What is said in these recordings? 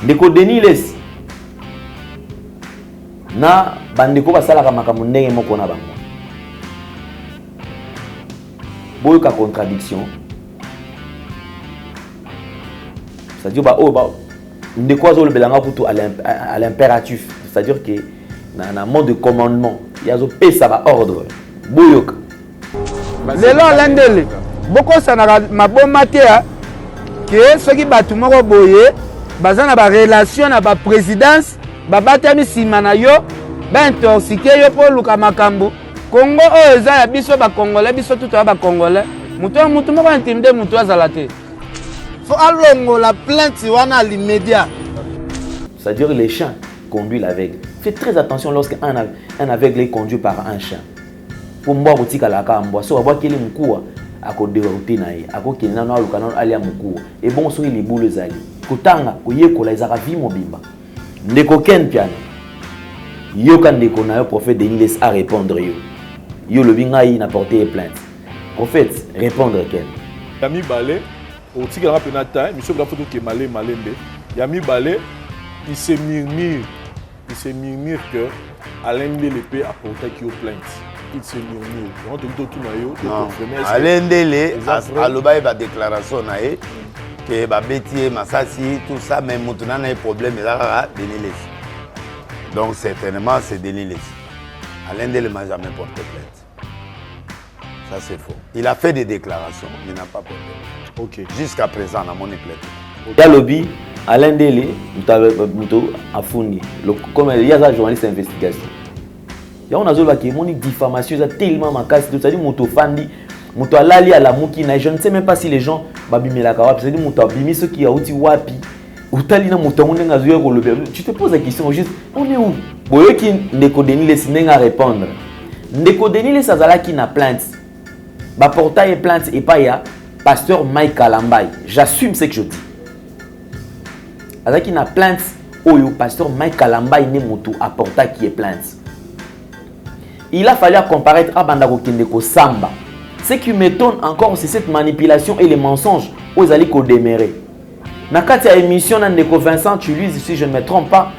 ndeko Deniles na bandeko basalaka makambo ndenge moko na bango boyoka contradiction c'est-à-dire ndeko azolobelanga kutu à l'impératif, c'est-à-dire que na mode de commandement yazo pesa ba ordre boyoka lelo landele boko sana maboma te que soki batu moko boye bazana ba relation na ba présidence babatami sima na yo intoxiqué yo po luka makambo Congo oyo eza ya biso ba congolais biso tout ba congolais mutu moko intimidé mutu azala te faut alongo la plainte wana l'immédiat. C'est-à-dire les chiens conduisent l'aveugle. Faites très attention lorsqu'un aveugle est conduit par un chien. Pour moi botika la kamba so aboa kele mkuwa akodewa utinaye akokena na luka na ali mkuwa et bon so les boules zali kutanga koyekola ezaka vi mobimba ndeko ken piano yoka ndeko na yo prophète Deniles à répondre yo le bingai na porter plainte prophète répondre ken yami balé au tika na penata monsieur la photo qui malé malembe yami balé il se murmure que Alain Ndele a porté qui plainte. Il se murmure. On te dit tout naïo. Alain Ndele a l'obéi la déclaration naïe que Babeti Massassi tout ça mais maintenant on a un problème là Deniles. Donc certainement c'est Deniles. Alain Ndele m'a jamais porté plainte. Ça c'est faux. Il a fait des déclarations mais n'a pas porté plainte. OK. Jusqu'à présent on a mon plainte. Ya lobby Alain Ndele muto afundi comme il y a un journaliste d'investigation. Il y a un azolo qui moni diffamation ça tellement makasi tout ça dit muto fandi muto alali à la mukina je ne sais même pas si les gens babimela kawapi c'est dit muto abimi ceux qui a uti wapi utali na muto ndenga zuyo ko lobe tu te poses la question juste on est où boyo ki ndeko Deniles ndenga répondre ndeko Deniles azala ki na plainte ba portail plainte et pas ya pasteur Mike Kalambay j'assume ce que je dis. Avec une plainte, le pasteur Mike Kalambay ne moto apporta qui est plainte. Il a fallu comparaître à Bandako Kendeko Samba. Ce qui m'étonne encore, c'est cette manipulation et les mensonges aux alliés qu'on déméré. Dans la émission de Vincent Tuluse, si je ne me trompe pas,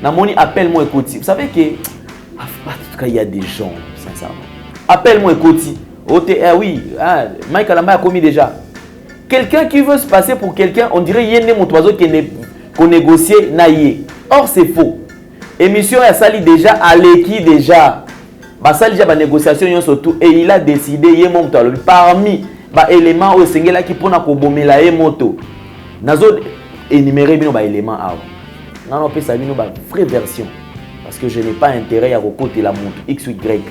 dans mon appelle-moi Ekoti. Vous savez que, en tout cas, il y a des gens, sincèrement. Appelle-moi Ekoti. Oui, Mike Kalambay a commis déjà. Quelqu'un qui veut se passer pour quelqu'un, on dirait qu'il y a un oiseau qui est qu'on négocie naïe. Or c'est faux. Émission a sali déjà à l'équipe déjà. Ba sali déjà ba négociation surtout et il a décidé yé monto parmi ba éléments au sengela qui pona ko bomela yé moto. Nazo énumérer bino ba éléments a. Non peut ça bino ba vraie version parce que je n'ai pas intérêt à côté la moto X ou Y.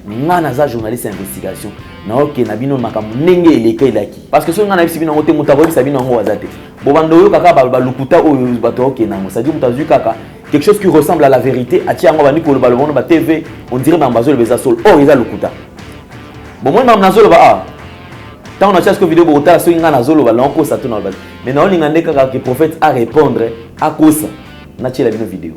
Ngana za journaliste d'investigation. Na OK na bino makambo ndenge eleka elaki parce que so ngana bisi bino ngote muta bobi sabino ngo wazate. Bobando yo kaka ba lukuta o bato OK na mo. Ça dit muta zu kaka quelque chose qui ressemble à la vérité atia ngo bani ko lo balobono ba TV on dirait mambazo le bezasol oh eza lukuta. Bon moi mam nazolo ba tant on a chaque vidéo bota so ngana zolo ba lonko sa to na ba. Mais na olinga ndeka ka que prophète a répondre à kosa na tshela bino vidéo.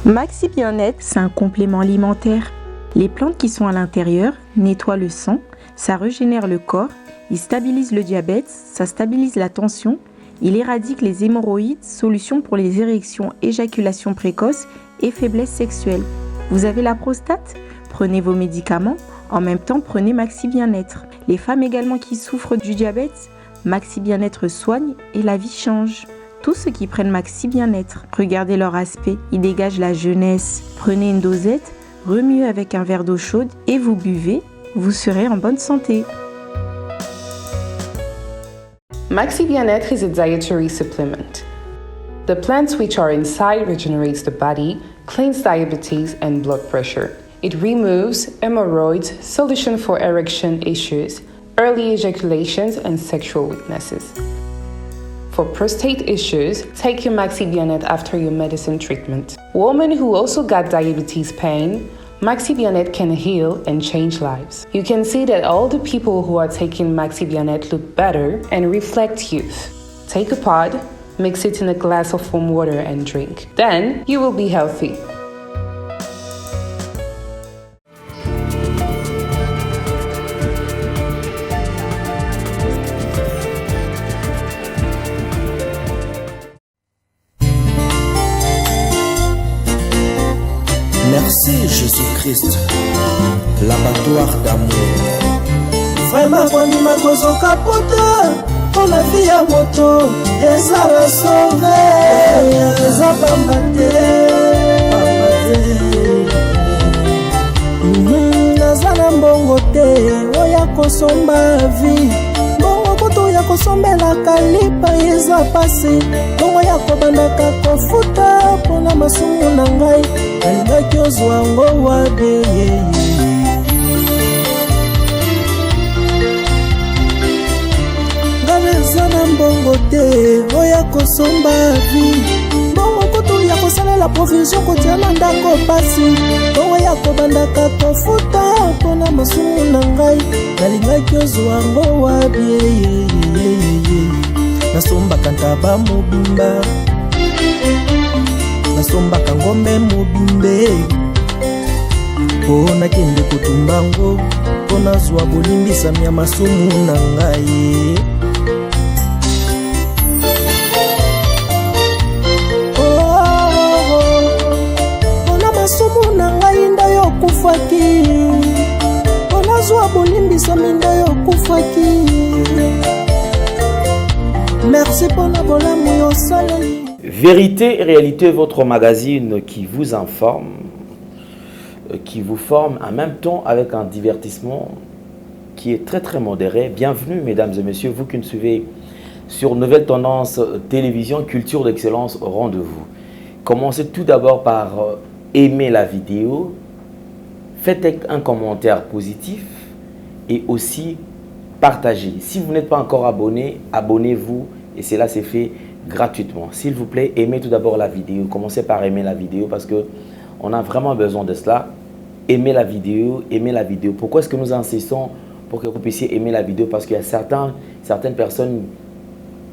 Maxi Bien-être, c'est un complément alimentaire. Les plantes qui sont à l'intérieur nettoient le sang, ça régénère le corps, il stabilise le diabète, ça stabilise la tension, il éradique les hémorroïdes, solution pour les érections, éjaculation précoce et faiblesse sexuelle. Vous avez la prostate? Prenez vos médicaments, en même temps prenez Maxi Bien-être. Les femmes également qui souffrent du diabète, Maxi Bien-être soigne et la vie change. Tous ceux qui prennent Maxi Bien-être, regardez leur aspect, ils dégagent la jeunesse. Prenez une dosette, remuez avec un verre d'eau chaude et vous buvez, vous serez en bonne santé. Maxi Bien-être is a dietary supplement. The plants which are inside regenerates the body, cleans diabetes and blood pressure. It removes hemorrhoids, solution for erection issues, early ejaculations and sexual weaknesses. For prostate issues, take your Maxi Bien-être after your medicine treatment. Women who also got diabetes pain, Maxi Bien-Aide can heal and change lives. You can see that all the people who are taking Maxi Bien-Aide look better and reflect youth. Take a pod, mix it in a glass of warm water and drink. Then you will be healthy. Merci Jésus-Christ, l'abattoir d'amour. Vraiment kondima kozoka poto pour la vie à moto ezala sauvé eza pamba te naza na mbongo te oya kosomba vie mbongo koto ya kosombelaka lipa eza pasi mbongo ya kobandaka kofuta mpona masumu na ngai alingaki ozwa ngo wabe ngabezana mbongo te oya kosomba vi mbongo koto ya kosalela provision kotiana ndako pasi mbongo ya kobandaka kofuta mpona masumu na ngai nalingaki ozwa ngo wabe nasombaka ntaba mobimba nasombaka ngombe mobimbe mpo nakende kotumba ngo mpo nazwa bolimbisami ya masumu na ngai mpona masumu na ngai nda yokufaki mpo nazwa bolimbisami nda yokufaki merci mpona bolamu yosaleli. Vérité et réalité, votre magazine qui vous informe, qui vous forme en même temps avec un divertissement qui est très très modéré. Bienvenue mesdames et messieurs, vous qui nous suivez sur Nouvelle Tendance Télévision, Culture d'Excellence au rendez-vous. Commencez tout d'abord par aimer la vidéo, faites un commentaire positif et aussi partagez. Si vous n'êtes pas encore abonné, abonnez-vous et cela c'est fait gratuitement. S'il vous plaît, aimez tout d'abord la vidéo. Commencez par aimer la vidéo parce que on a vraiment besoin de cela. Aimez la vidéo, aimez la vidéo. Pourquoi est-ce que nous insistons pour que vous puissiez aimer la vidéo? Parce qu'il y a certaines personnes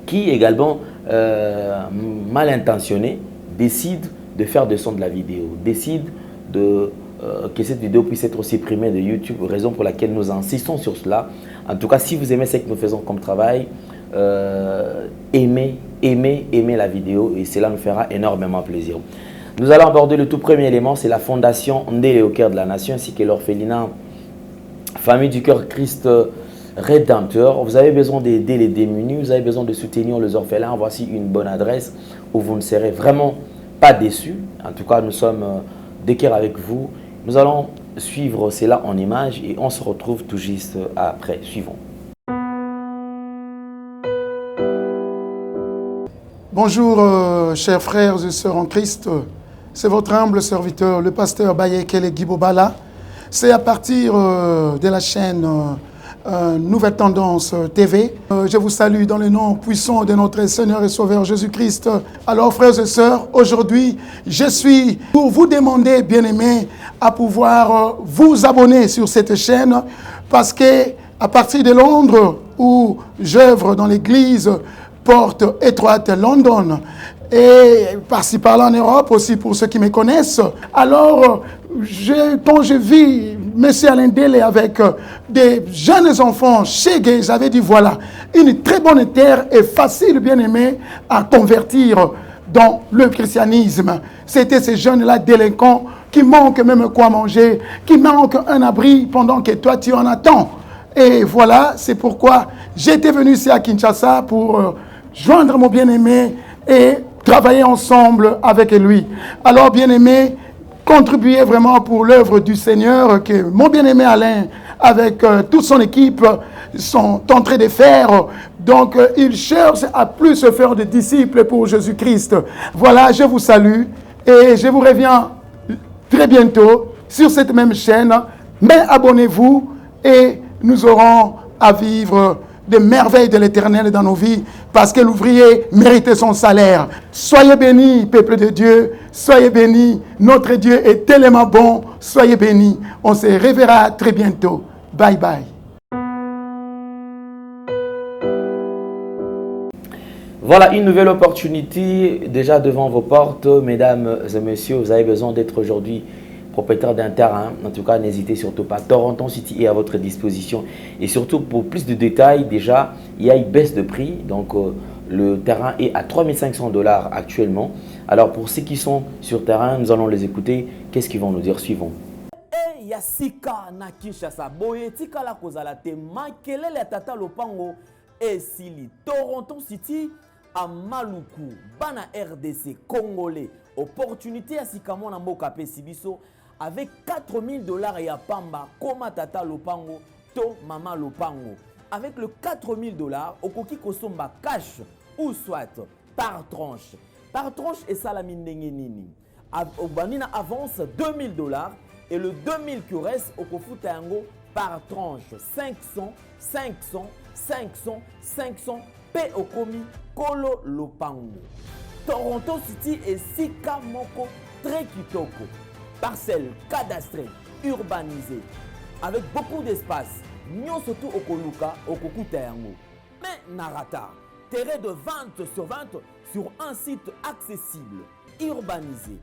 qui également mal intentionnées décident de faire de son de la vidéo, décident que cette vidéo puisse être supprimée de YouTube, raison pour laquelle nous insistons sur cela. En tout cas, si vous aimez ce que nous faisons comme travail, aimez la vidéo et cela nous fera énormément plaisir. Nous allons aborder le tout premier élément, c'est la fondation Ndélé au cœur de la nation ainsi que l'orphelinat Famille du cœur Christ Rédempteur. Vous avez besoin d'aider les démunis, vous avez besoin de soutenir les orphelins. Voici une bonne adresse où vous ne serez vraiment pas déçus. En tout cas, nous sommes de cœur avec vous. Nous allons suivre cela en images et on se retrouve tout juste après. Suivons. Bonjour, chers frères et sœurs en Christ. C'est votre humble serviteur, le pasteur Bayekele Guibobala. C'est à partir de la chaîne Nouvelle Tendance TV. Je vous salue dans le nom puissant de notre Seigneur et Sauveur Jésus-Christ. Alors, frères et sœurs, aujourd'hui, je suis pour vous demander, bien-aimés, à pouvoir vous abonner sur cette chaîne parce que à partir de Londres, où j'œuvre dans l'église Porte Étroite London, et par-ci par-là en Europe aussi pour ceux qui me connaissent. Alors, quand je vis M. Alain Délé avec des jeunes enfants chez Gay, j'avais dit voilà, une très bonne terre et facile, bien aimé, à convertir dans le christianisme. C'était ces jeunes-là délinquants qui manquent même quoi manger, qui manquent un abri pendant que toi tu en attends. Et voilà, c'est pourquoi j'étais venu ici à Kinshasa pour joindre mon bien-aimé et travailler ensemble avec lui. Alors, bien-aimé, contribuez vraiment pour l'œuvre du Seigneur que mon bien-aimé Alain, avec toute son équipe, sont en train de faire. Donc, il cherche à plus se faire de disciples pour Jésus-Christ. Voilà, je vous salue et je vous reviens très bientôt sur cette même chaîne. Mais abonnez-vous et nous aurons à vivre des merveilles de l'Éternel dans nos vies, parce que l'ouvrier méritait son salaire. Soyez bénis, peuple de Dieu, soyez bénis. Notre Dieu est tellement bon, soyez bénis. On se reverra très bientôt. Bye bye. Voilà une nouvelle opportunité déjà devant vos portes, mesdames et messieurs. Vous avez besoin d'être aujourd'hui propriétaire d'un terrain. En tout cas, n'hésitez surtout pas. Toronto City est à votre disposition. Et surtout, pour plus de détails, déjà, il y a une baisse de prix. Donc, le terrain est à 3 500 $ actuellement. Alors, pour ceux qui sont sur terrain, nous allons les écouter. Qu'est-ce qu'ils vont nous dire? Suivons. Ya sika na Kinshasa boye tika la kozala te makelele tata lopango esili Toronto City à Maluku bana RDC congolais opportunité à sikamo na mboka pe sibiso avec 4 000 $ ya pamba koma tata lopango to mama lopango avec le 4 000 $ okoki kosomba cash ou soit par tranche et salami ndenge nini obanina avance 2 000 $. Et le 2000 qui reste au Kofuta Yango par tranche 500, 500, 500, 500 P Okomi Kolo Lopango. Toronto City et Sika Moko très kitoko. Parcelle cadastrée, urbanisée, avec beaucoup d'espace. Nyon surtout au Koluka, au Kokuta Yango. Mais Narata, terrain de 20 sur 20 sur un site accessible, urbanisé,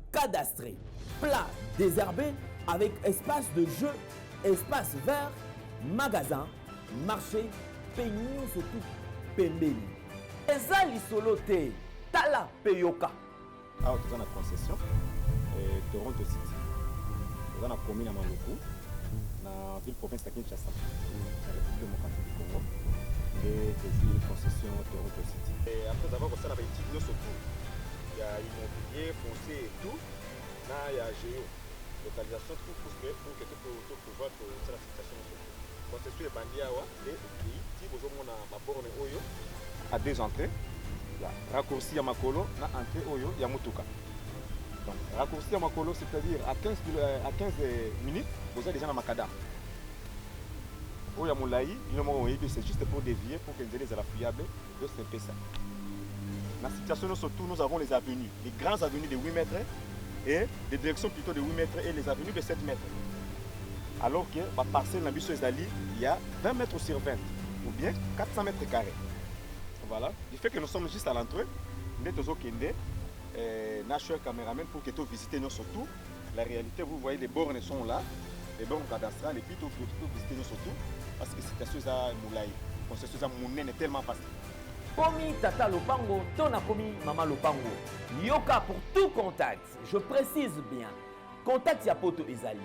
cadastré. Plat désherbé avec espace de jeu, espace vert, magasin, marché, peignon surtout pembeli. Eza lisolo te, tala peyoka. Alors tu as une concession Toronto City. Tu as une commune à Maluku, dans la ville province de Kinshasa, dans la République démocratique du Congo. Et une concession Toronto City. Et après avoir fait la petite vidéo surtout, il y a immobilier, foncier et tout. Il y a géo, localisation tout pour que tu peux pouvoir la situation. Concession est bandit et si vous avez ma borne Oyo à 2 entrées, raccourci à Makolo, na entrée Oyo, il y a Mutuka. Donc raccourci à Makolo, c'est-à-dire à 15 minutes, vous êtes déjà dans Makada. Oyo Moulaï, c'est juste pour dévier, pour que les ailes soient fiables, de c'est ça. La situation surtout, nous avons les avenues, les grandes avenues de 8 mètres. Et des directions plutôt de 8 mètres et les avenues de 7 mètres. Alors que la parcelle Nabiso Ezali, il y a 20 mètres sur 20 ou bien 400 mètres carrés. Voilà. Du fait que nous sommes juste à l'entrée, nous sommes au caméraman pour que tu visites nous surtout. La réalité, vous voyez, les bornes sont là, les bornes cadastrales, et puis tu peux visiter nous surtout parce que c'est quelque chose à Moulaï. C'est quelque chose à Mounen est tellement facile. Komi Tata Lopango, Tona Komi Mama Lopango. Yoka pour tout contact. Je précise bien. Contact Yapoto Ezali.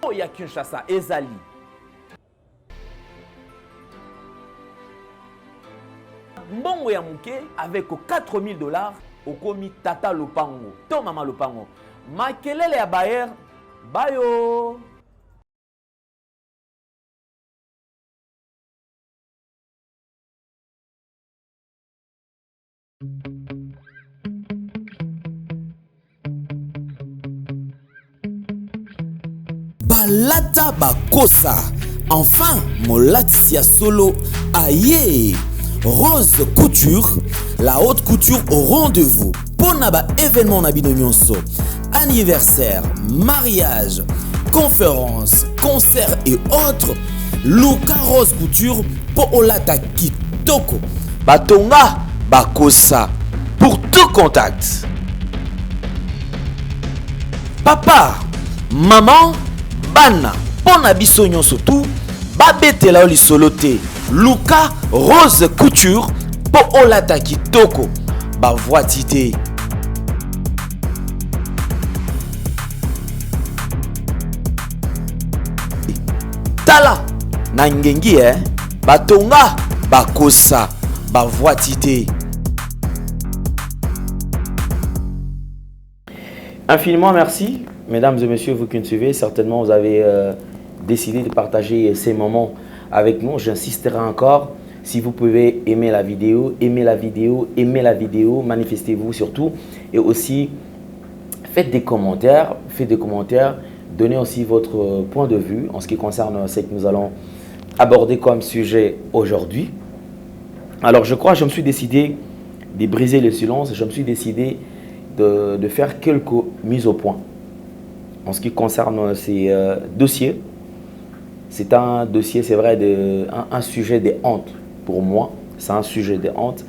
Oya Kinshasa Ezali. Mbongo ya muke avec 4 000 $. Au Komi Tata Lopango, To Mama Lopango. Makelele ya Bayer. Bayo. Balata bakosa. Enfin, Molatisia Solo. Aïe. Rose Couture. La haute couture au rendez-vous. Ponaba événement Nabino Nyonso. Anniversaire, mariage, conférence, concert et autres. Luka Rose Couture. Po Olata Kitoko. Batonga bakosa. Pour tout contact. Papa, maman, bana, pona biso nyonso tout, babetela oli solote. Luka Rose Couture, po olata kitoko, ba voitité. Tala, na ngengi batonga, bakosa, ba voitité. Infiniment merci, mesdames et messieurs, vous qui nous suivez. Certainement, vous avez décidé de partager ces moments avec nous. J'insisterai encore, si vous pouvez aimer la vidéo, manifestez-vous surtout. Et aussi, faites des commentaires, donnez aussi votre point de vue en ce qui concerne ce que nous allons aborder comme sujet aujourd'hui. Alors je crois que je me suis décidé de briser le silence, je me suis décidé de faire quelques mises au point en ce qui concerne ces dossiers. C'est un dossier, c'est vrai, un sujet de honte pour moi. C'est un sujet de honte.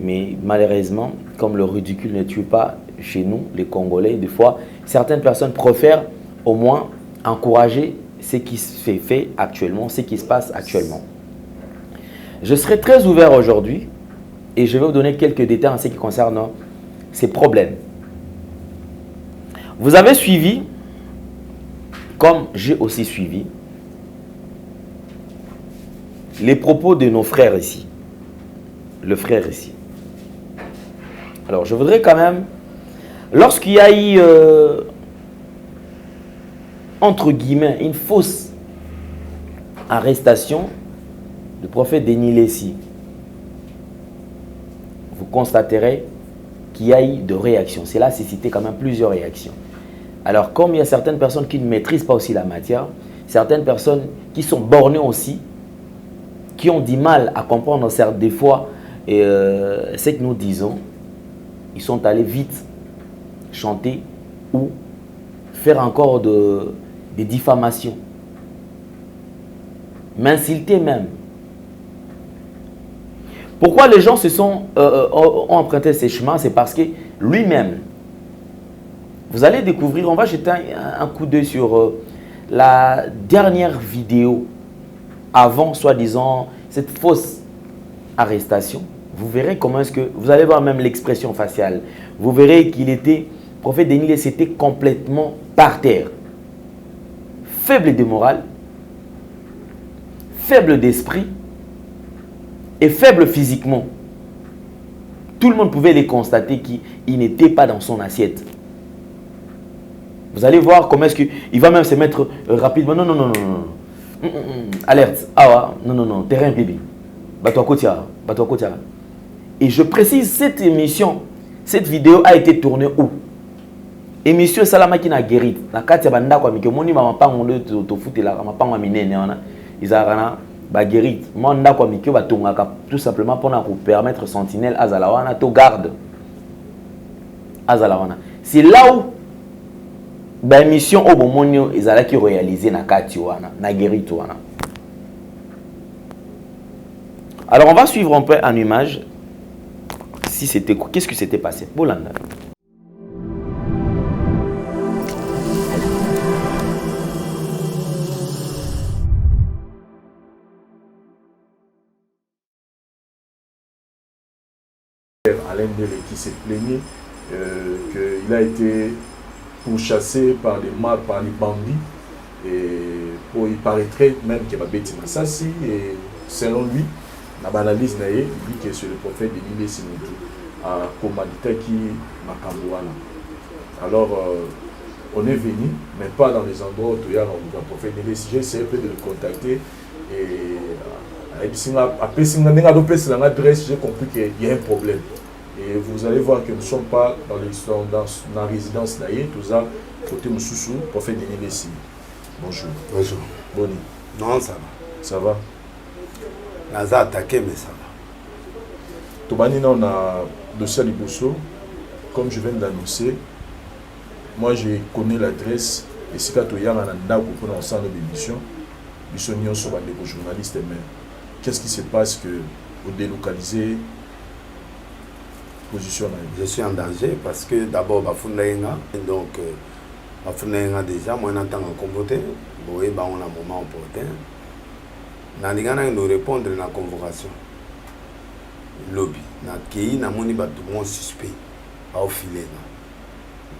Mais malheureusement, comme le ridicule ne tue pas chez nous, les Congolais, des fois, certaines personnes préfèrent au moins encourager ce qui se fait actuellement, ce qui se passe actuellement. Je serai très ouvert aujourd'hui et je vais vous donner quelques détails en ce qui concerne ces problèmes. Vous avez suivi, comme j'ai aussi suivi, les propos de nos frères ici. Le frère ici. Alors, je voudrais quand même, lorsqu'il y a eu, entre guillemets, une fausse arrestation du prophète Denis Lessi, vous constaterez qu'il y a eu de réactions. C'est là, c'est cité quand même plusieurs réactions. Alors, comme il y a certaines personnes qui ne maîtrisent pas aussi la matière, certaines personnes qui sont bornées aussi, qui ont du mal à comprendre des fois ce que nous disons, ils sont allés vite chanter ou faire encore des diffamations, m'insulter même. Pourquoi les gens ont emprunté ces chemins? C'est parce que lui-même, vous allez découvrir, on va jeter un coup d'œil sur la dernière vidéo avant, soi-disant, cette fausse arrestation. Vous verrez comment est-ce que, vous allez voir même l'expression faciale. Vous verrez qu'il était, prophète Denis Lessi était complètement par terre. Faible de morale, faible d'esprit et faible physiquement. Tout le monde pouvait les constater qu'il n'était pas dans son assiette. Vous allez voir comment est-ce qu'il va même se mettre rapidement. Non, non, non, non, non. Alerte. Ah ouais. Non, non, non. Terrain bébé. Bato Kotia. Bato Kotia. Et je précise, cette émission, cette vidéo a été tournée où? Émission Salama qui n'a guéri. Na katia banda kwa mike moni mama pango de to futi la mama pango minene wana. Izarana ba guéri. Manda kwa mike ba tongaka tout simplement pour nous permettre sentinelle azalawana to garde. Azalawana. C'est là où ba émission au bomonio ezala qui réalisé na kati wana, na guéri wana. Alors on va suivre un peu en image. Si c'était quoi, qu'est-ce qui s'était passé? Bolanda. Alain Dele qui s'est plaigné qu'il a été pourchassé par les bandits et il paraîtrait même qu'il va bêter Massassi et selon lui, dans l'analyse il dit que c'est le prophète Denis Lessi à commandité qui Makambouana. Alors on est venu, mais pas dans les endroits où il y a le prophète Denis Lessi. J'ai essayé de le contacter et après j'ai compris qu'il y a un problème. Et vous allez voir que nous ne sommes pas dans la résidence naïe, tout ça, côté Moussoussou, prophète Denis Lessi. Bonjour. Bonjour. Boni. Non, ça va. Ça va. On a attaqué, mais ça va. Tobanina, on a dossier à Liboso. Comme je viens de l'annoncer, moi je connais l'adresse et si quand il y a un andako pour dans centre d'émission, ils sont sur les journalistes mais qu'est-ce qui se passe que vous délocalisez position? Je suis en danger parce que d'abord Bafundaïna, donc Bafundaïna déjà, moi en tant que combattant, on a un moment opportun. Nandigana nous répondre à la convocation. Lobby, na qui na moni batumon suspect, au filet.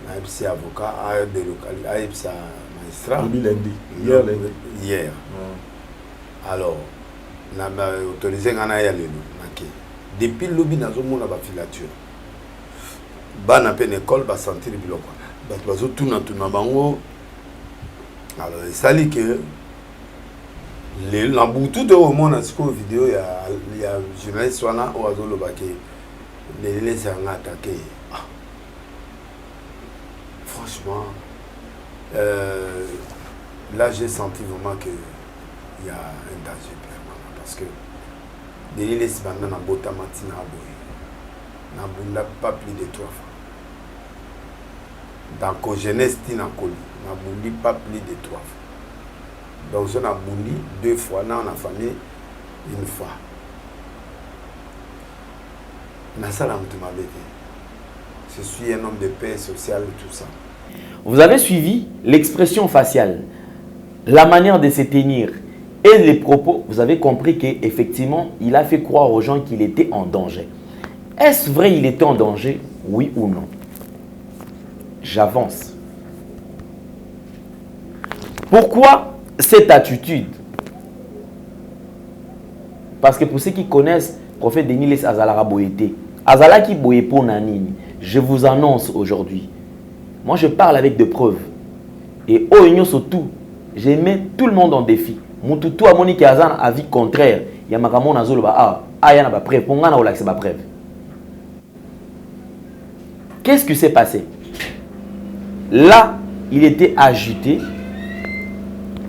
Na c'est avocat, a délocalisé, a ça magistrat. Lundi, hier. Alors, na autorisé ngana ya lelo, na qui. Depuis le lobby, nous avons la filature. Ban à peine école, va sentir le bloc. Tout na bango. Alors, ça dit que l'emboutou de au monde, dans cette vidéo, il y a un journaliste qui a attaqué. Les gens ont attaqué. franchement, là j'ai senti vraiment qu'il y a un danger permanent parce que Denis Les Banda n'a pas matina n'a pas plus de 3 fois. Dans la jeunesse, n'a pas plus de 3 fois. Donc je n'ai 2 fois, dans la famille, 1 fois. Je suis un homme de paix sociale, tout ça. Vous avez suivi l'expression faciale, la manière de se tenir et les propos. Vous avez compris qu'effectivement, il a fait croire aux gens qu'il était en danger. Est-ce vrai qu'il était en danger? Oui ou non? J'avance. Pourquoi cette attitude? Parce que pour ceux qui connaissent, prophète Denis Les Azalara Boyete, Azalaki Boyepo Nanini, je vous annonce aujourd'hui. Moi, je parle avec des preuves. Et au union surtout, j'ai mis tout le monde en défi. Moutou a moni qui a un avis contraire. Il y a makamon na zolo ba il y a ba preuve. Ponga na ola c'est ba preuve. Qu'est-ce qui s'est passé? Là, il était agité.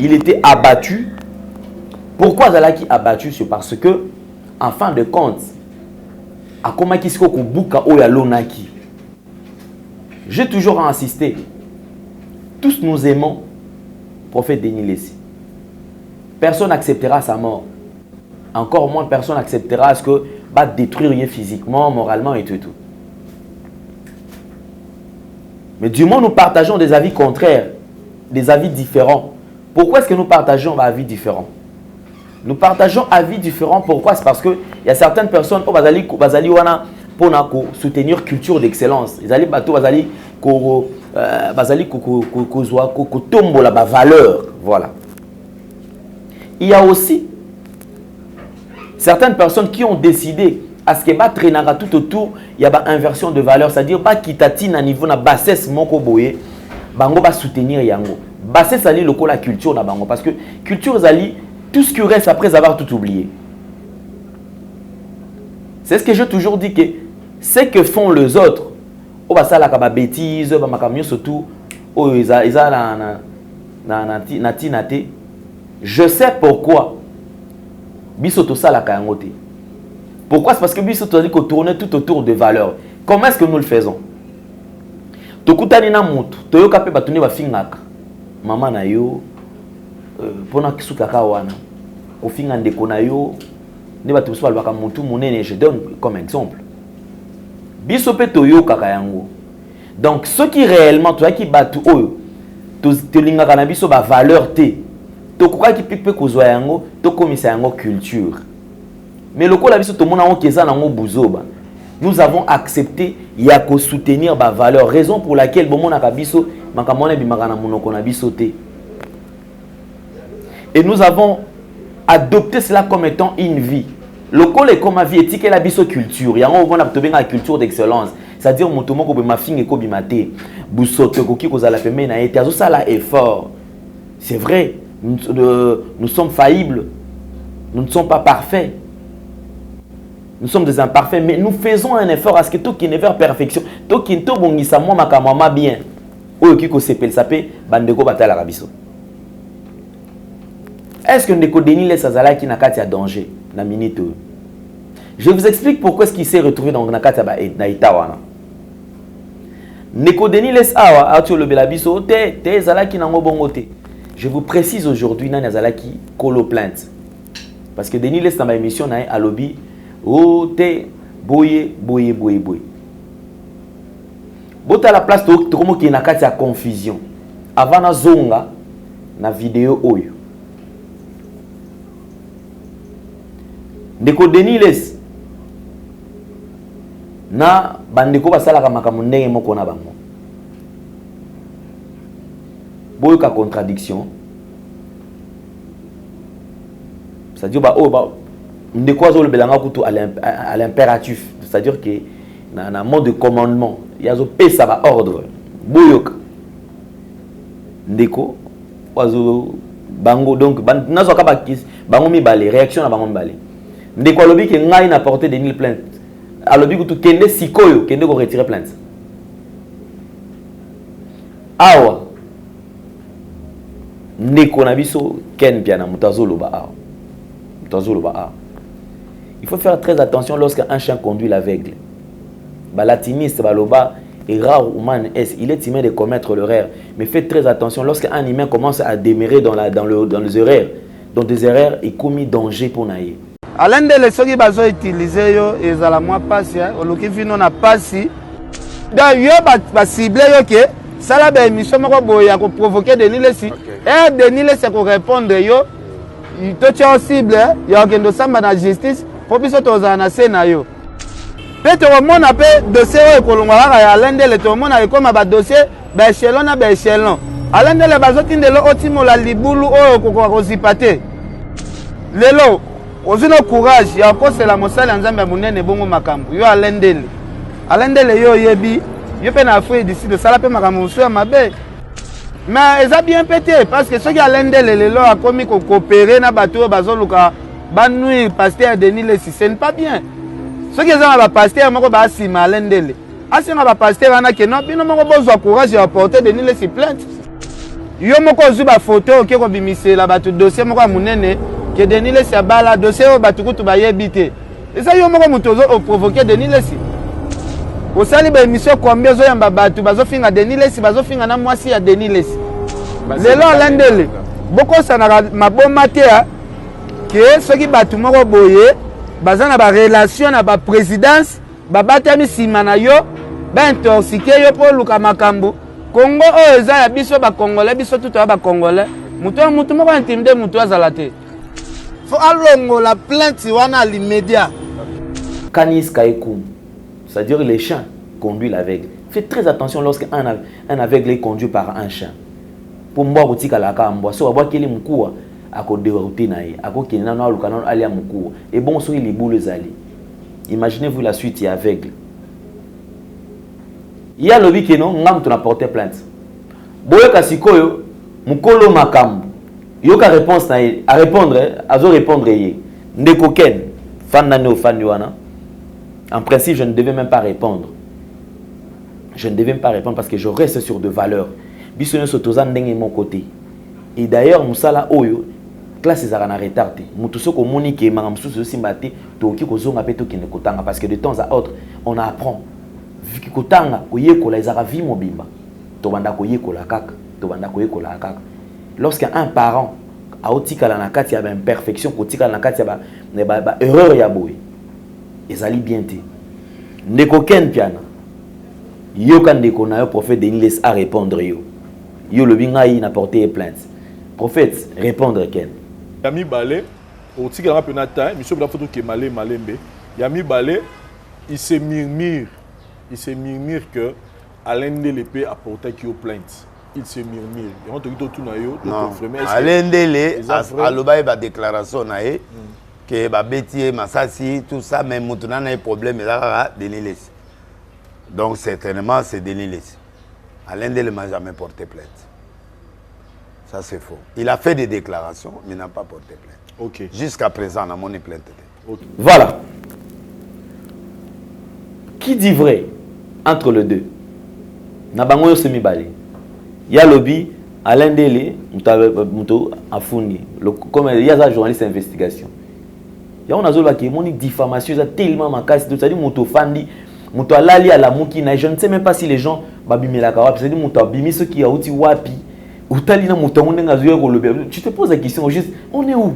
Il était abattu. Pourquoi Azalaki abattu? C'est parce que, en fin de compte, à comment qui se buka oya lonaki. J'ai toujours insisté. Tous nous aimons prophète Denis Lessi. Personne n'acceptera sa mort. Encore moins personne n'acceptera ce que va détruire physiquement, moralement et tout. Mais du moins nous partageons des avis contraires, des avis différents. Pourquoi est-ce que nous partageons des avis différents? Nous partageons avis différents. Pourquoi? C'est parce qu'il y a certaines personnes qui pour soutenir culture d'excellence. Ils allaient bateau, ils tomber la valeur. Voilà. Il y a aussi certaines personnes qui ont décidé à ce que traîner tout autour, il y a une inversion de valeur, c'est-à-dire qu'il y a un niveau de bassesse moko boye, bango va soutenir yango. Bassesse ali le la culture na bango parce que culture ali tout ce qui reste après avoir tout oublié. C'est ce que j'ai toujours dit que ce que font les autres, on va ça la kaba bêtise, ba makamio surtout, oh isa na tinate. Je sais pourquoi. Bisoto ça la kangote. Pourquoi? C'est parce que bisoto dit qu'on tourne tout autour de valeurs. Comment est-ce que nous le faisons? Tokutani na mutu, toyoka pe batuni ba fingaka. Mama na yo pona kisuka kawana. Ko finga ndeko na yo. Ne batu so balaka mutu munene, je donne comme exemple. Biso pe toyoka kayango. Donc ceux qui réellement toi qui batu oyo to lingaka na biso ba valeur te. Tokoka ki pipe kozwa yango, to komisa yango culture. Mais le la biso to mona on keza nango buzoba. Nous avons accepté ya ko soutenir ba valeur, raison pour laquelle bon mona ka biso makamone bimaka na monoko na biso te. Et nous avons adopté cela comme étant une vie. Le col est comme ma vie éthique et la biso culture. Il y a un moment où la culture d'excellence. C'est-à-dire que je suis ma fille et je suis ma effort. C'est vrai, nous sommes faillibles. Nous ne sommes pas parfaits. Nous sommes des imparfaits, mais nous faisons un effort à ce que tout qui n'est vers perfection, tout qui n'est pas bien. Est-ce que Ndeko Denis Les Azalaki n'a pas danger na minute? Je vous explique pourquoi est-ce qu'il s'est retrouvé dans Nakata Naitawana. Ndeko Denis Les Awa Arthur le Belabiso te Zalaki nango bongote. Je vous précise aujourd'hui na Zalaki kolo plainte. Parce que Denis Les dans ma émission na a lobby o te boye. Bota la place to komo ki nakati ya confusion. Avant na zonga na vidéo oyo. Ndeko Denis Les na bandeko basalaka makambo ndenge moko na bango. Boyoka contradiction. C'est-à-dire ndeko azo le belanga kutu à l'impératif, c'est-à-dire que na mode de commandement, il y a zo pesa ba ordre. Boyoka. Ndeko azo bango donc nazo ka ba bango mibale réaction na bango mibale. Ndeko alobi ke ngai na porté de Denis plainte. Alobi que tu kende sikoyo kende ko retirer plainte. awa ndeko na biso ken piana mutazoloba awa mutazoloba awa. Il faut faire très attention lorsqu'un chien conduit l'aveugle. Latiniste baloba est rare humain est, il est humain de commettre l'erreur, mais faites très attention lorsqu'un humain commence à démérer dans les erreurs, dans des erreurs et commis danger pour naïe. Alain de ceux qui bazo utiliser yo ezala moi passe au loki vino na passe dans yo ba cibler yo que ça la ba émission moko boya ko provoquer Denis Lesi et Denis Lesi ko répondre yo to tia cible yo kendo samba na justice pour biso toza na sena yo peut-être au monde appelle dossier ko longa ya Alain de tout le monde a comme ba dossier ba échelon na ba échelon Alain de bazo tindelo otimo la libulu o ko zipate lelo ozino courage ya kosa la mosala nzambe munene bongo makambo yo alendele yo yebi yo pe na afri d'ici de sala pe makambo so mabe mais eza bien pété parce que ceux qui alendele lelo a komi ko coopérer na bato bazoluka banui pasteur Denis Lesi ce n'est pas bien ceux qui ont ba pasteur moko ba sima alendele asinga ba pasteur ana ke no bino moko bozwa courage ya porter Denis Lesi plainte yo moko zuba photo ke ko bimisela bato dossier moko munene que Denis Lesi a bala dossier au batukutu ba yebité et ça yo moko mutozo au provoquer Denis Lesi au sali ba émission combien zo yamba batu bazo finga Denis Lesi bazo finga na mwasi ya Denis Lesi lelo landele boko sana maboma te que ceux qui batu moko boye bazana ba relation na ba présidence ba batami simana yo ba intoxiquer yo pour luka makambo Congo o eza ya biso ba congolais biso tout ba congolais mutu moko intimider mutu azala te. Faut alongo la plainte wana l'immédiat. Canis Kaikoum, c'est-à-dire les chiens conduisent l'aveugle. Faites très attention lorsqu'un aveugle est conduit par un chien. Pour moi, vous tika la kamba, so aboua keli mukua, ako dérouté nae, ako kena na lukana ali mukua. Et bon, so il est boule zali. Imaginez-vous la suite, il est aveugle. Il y a lobby qui non, ngam tu n'a porté plainte. Boye kasikoyo, mukolo makambo. Yoka réponse à répondre, azo répondre yé. Ndeko ken, fan nano fan yuana. En principe, je ne devais même pas répondre. Je ne devais même pas répondre parce que je reste sur de valeurs. Bisonyo sotozan ndenge mon côté. Et d'ailleurs, musala oyo, classe ezara retardé. Mutuso ko moni ke mangam susu simbate, to ki ko zonga peto ki ne kotanga parce que de temps à autre, on apprend. Vu ki kotanga ko yekola ezara vi mobimba. To banda ko yekola kaka, to banda ko yekola kaka. Lorsqu'un parent a otikala na kati ya ba imperfection, ko tikala na kati ya ba erreur ya boy. Ezali bien te. Ndeko ken piana. Yo kan ndeko na yo prophète Denis Lesi à répondre yo. Yo le bingai na porté plainte. Prophète répondre ken. Yami balé otikala na penata, monsieur la photo ke malembe. Yami balé il se murmure que Alain de l'épée a porté qui plainte. Il se murmure. Alain Dele aloba ba déclaration na e que ba Bétier Massassi tout ça même maintenant na problème là Denis Lesi. Donc certainement c'est Denis Lesi. Alain Dele m'a jamais porté plainte. Ça c'est faux. Il a fait des déclarations mais n'a pas porté plainte. OK. Jusqu'à présent on a monné plainte. Okay. Voilà. Qui dit vrai entre les deux? Na bango yo semi balé. Il y a lobby, Alain Dele, Mouto Afouni, comme il y a un journaliste d'investigation. Il y a une diffamation, c'est tellement macasse, c'est-à-dire Mouto Fandi, Mouto Alali à la Moukina, je ne sais même pas si les gens babimi la kawapi, c'est-à-dire Mouto Abimi, ceux qui ont outi wapi, ou Talina Mouto Moutenga, tu te poses la question, juste, on est où?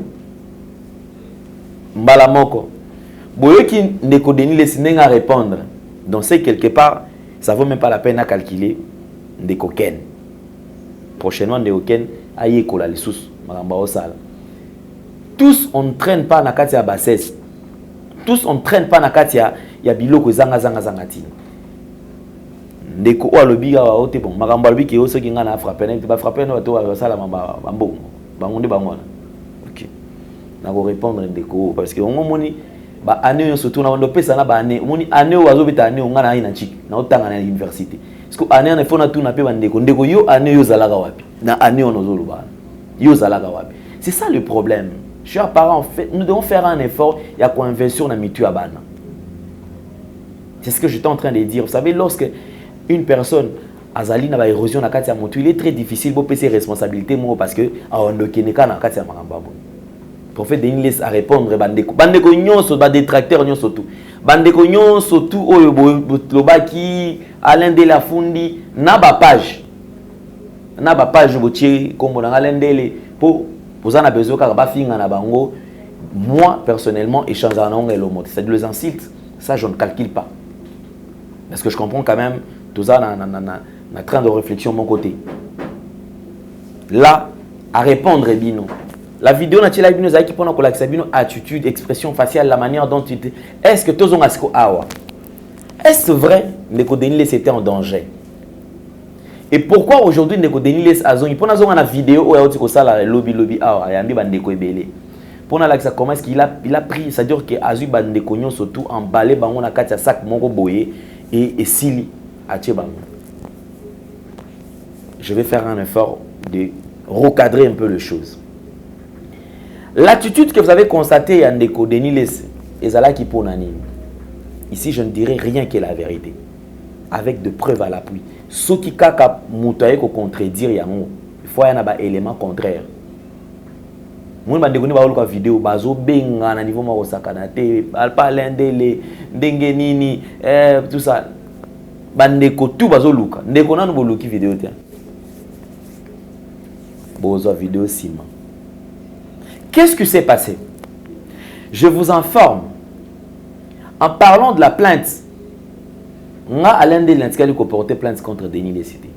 Mbalamoko. Boyoki Ndeko Denis Lesi n'est à répondre. Donc c'est quelque part, ça ne vaut même pas la peine à calculer Ndeko Ken. Prochainement, Ndeko aïe kola les sous, maramba osala. Tous on ne traîne pas na kati ya bassesse. Tous on ne traîne pas na kati ya biloko zanga tin. Ndeko o alobi ga ote bon, maramba alobi ke o soki nga na frapper, ba frapper no to osala mamba mbongo. Bangonde bangona. OK. Na go répondre Ndeko parce que on moni ba année surtout na ndo pesa na ba année, moni année o azobita année nga na ina chik, na otanga na université. Parce que année on faut na tout na pe bandeko ndeko yo année yo zalaka wapi na année on ozoluba yo zalaka wapi. C'est ça le problème. Chers parents, en fait, nous devons faire un effort et à conversion na mitu abana. C'est ce que j'étais en train de dire. Vous savez, lorsque une personne azali na ba érosion na kati ya motu, il est très difficile pour passer responsabilité moi parce que aondokeneka na kati ya makamba bon. Prophète Denis laisse à répondre bandeko nyonso ba détracteur nyonso tout. Bandeko nyonso tout oyo lobaki Alain de la Fundi na ba page botier kombo na Alain Dele pour na besoin ka ba finga na bango. Moi personnellement échange na ngelo le mot, c'est-à-dire les insultes, ça je ne calcule pas. Parce que je comprends quand même tout ça na train de réflexion de mon côté. Là à répondre Bino. La vidéo n'a pas Bino qui prend la Bino attitude, expression faciale, la manière dont tu te. Est-ce que tous ont asko awa? Est-ce vrai Ndeko Deniles était en danger? Et pourquoi aujourd'hui Ndeko Deniles azon il prend la vidéo où il y a la lobby awa yambi bandeko ebele. Pour la comment est-ce qu'il a pris, c'est-à-dire que azu bandeko nyon surtout emballé bango na katia sac moko boye et sili atie bango. Je vais faire un effort de recadrer un peu les choses. L'attitude que vous avez constatée à Ndeko Deniles et Zalaki Ponani, ici je ne dirai rien que la vérité, avec de preuves à l'appui. Ce qui kaka moutaye ko contredire yango, il faut y avoir un élément contraire. Moi je vais vous faire vidéo bazo benga na niveau mako sakana te, alpa lendele, ndenge nini, tout ça. Bandeko tout bazo luka. Ndeko na no luki vidéo te. Bozo vidéo sima. Qu'est-ce qui s'est passé? Je vous informe. En parlant de la plainte, nga Alain de l'Indical qui a porté plainte contre Denis Lesité.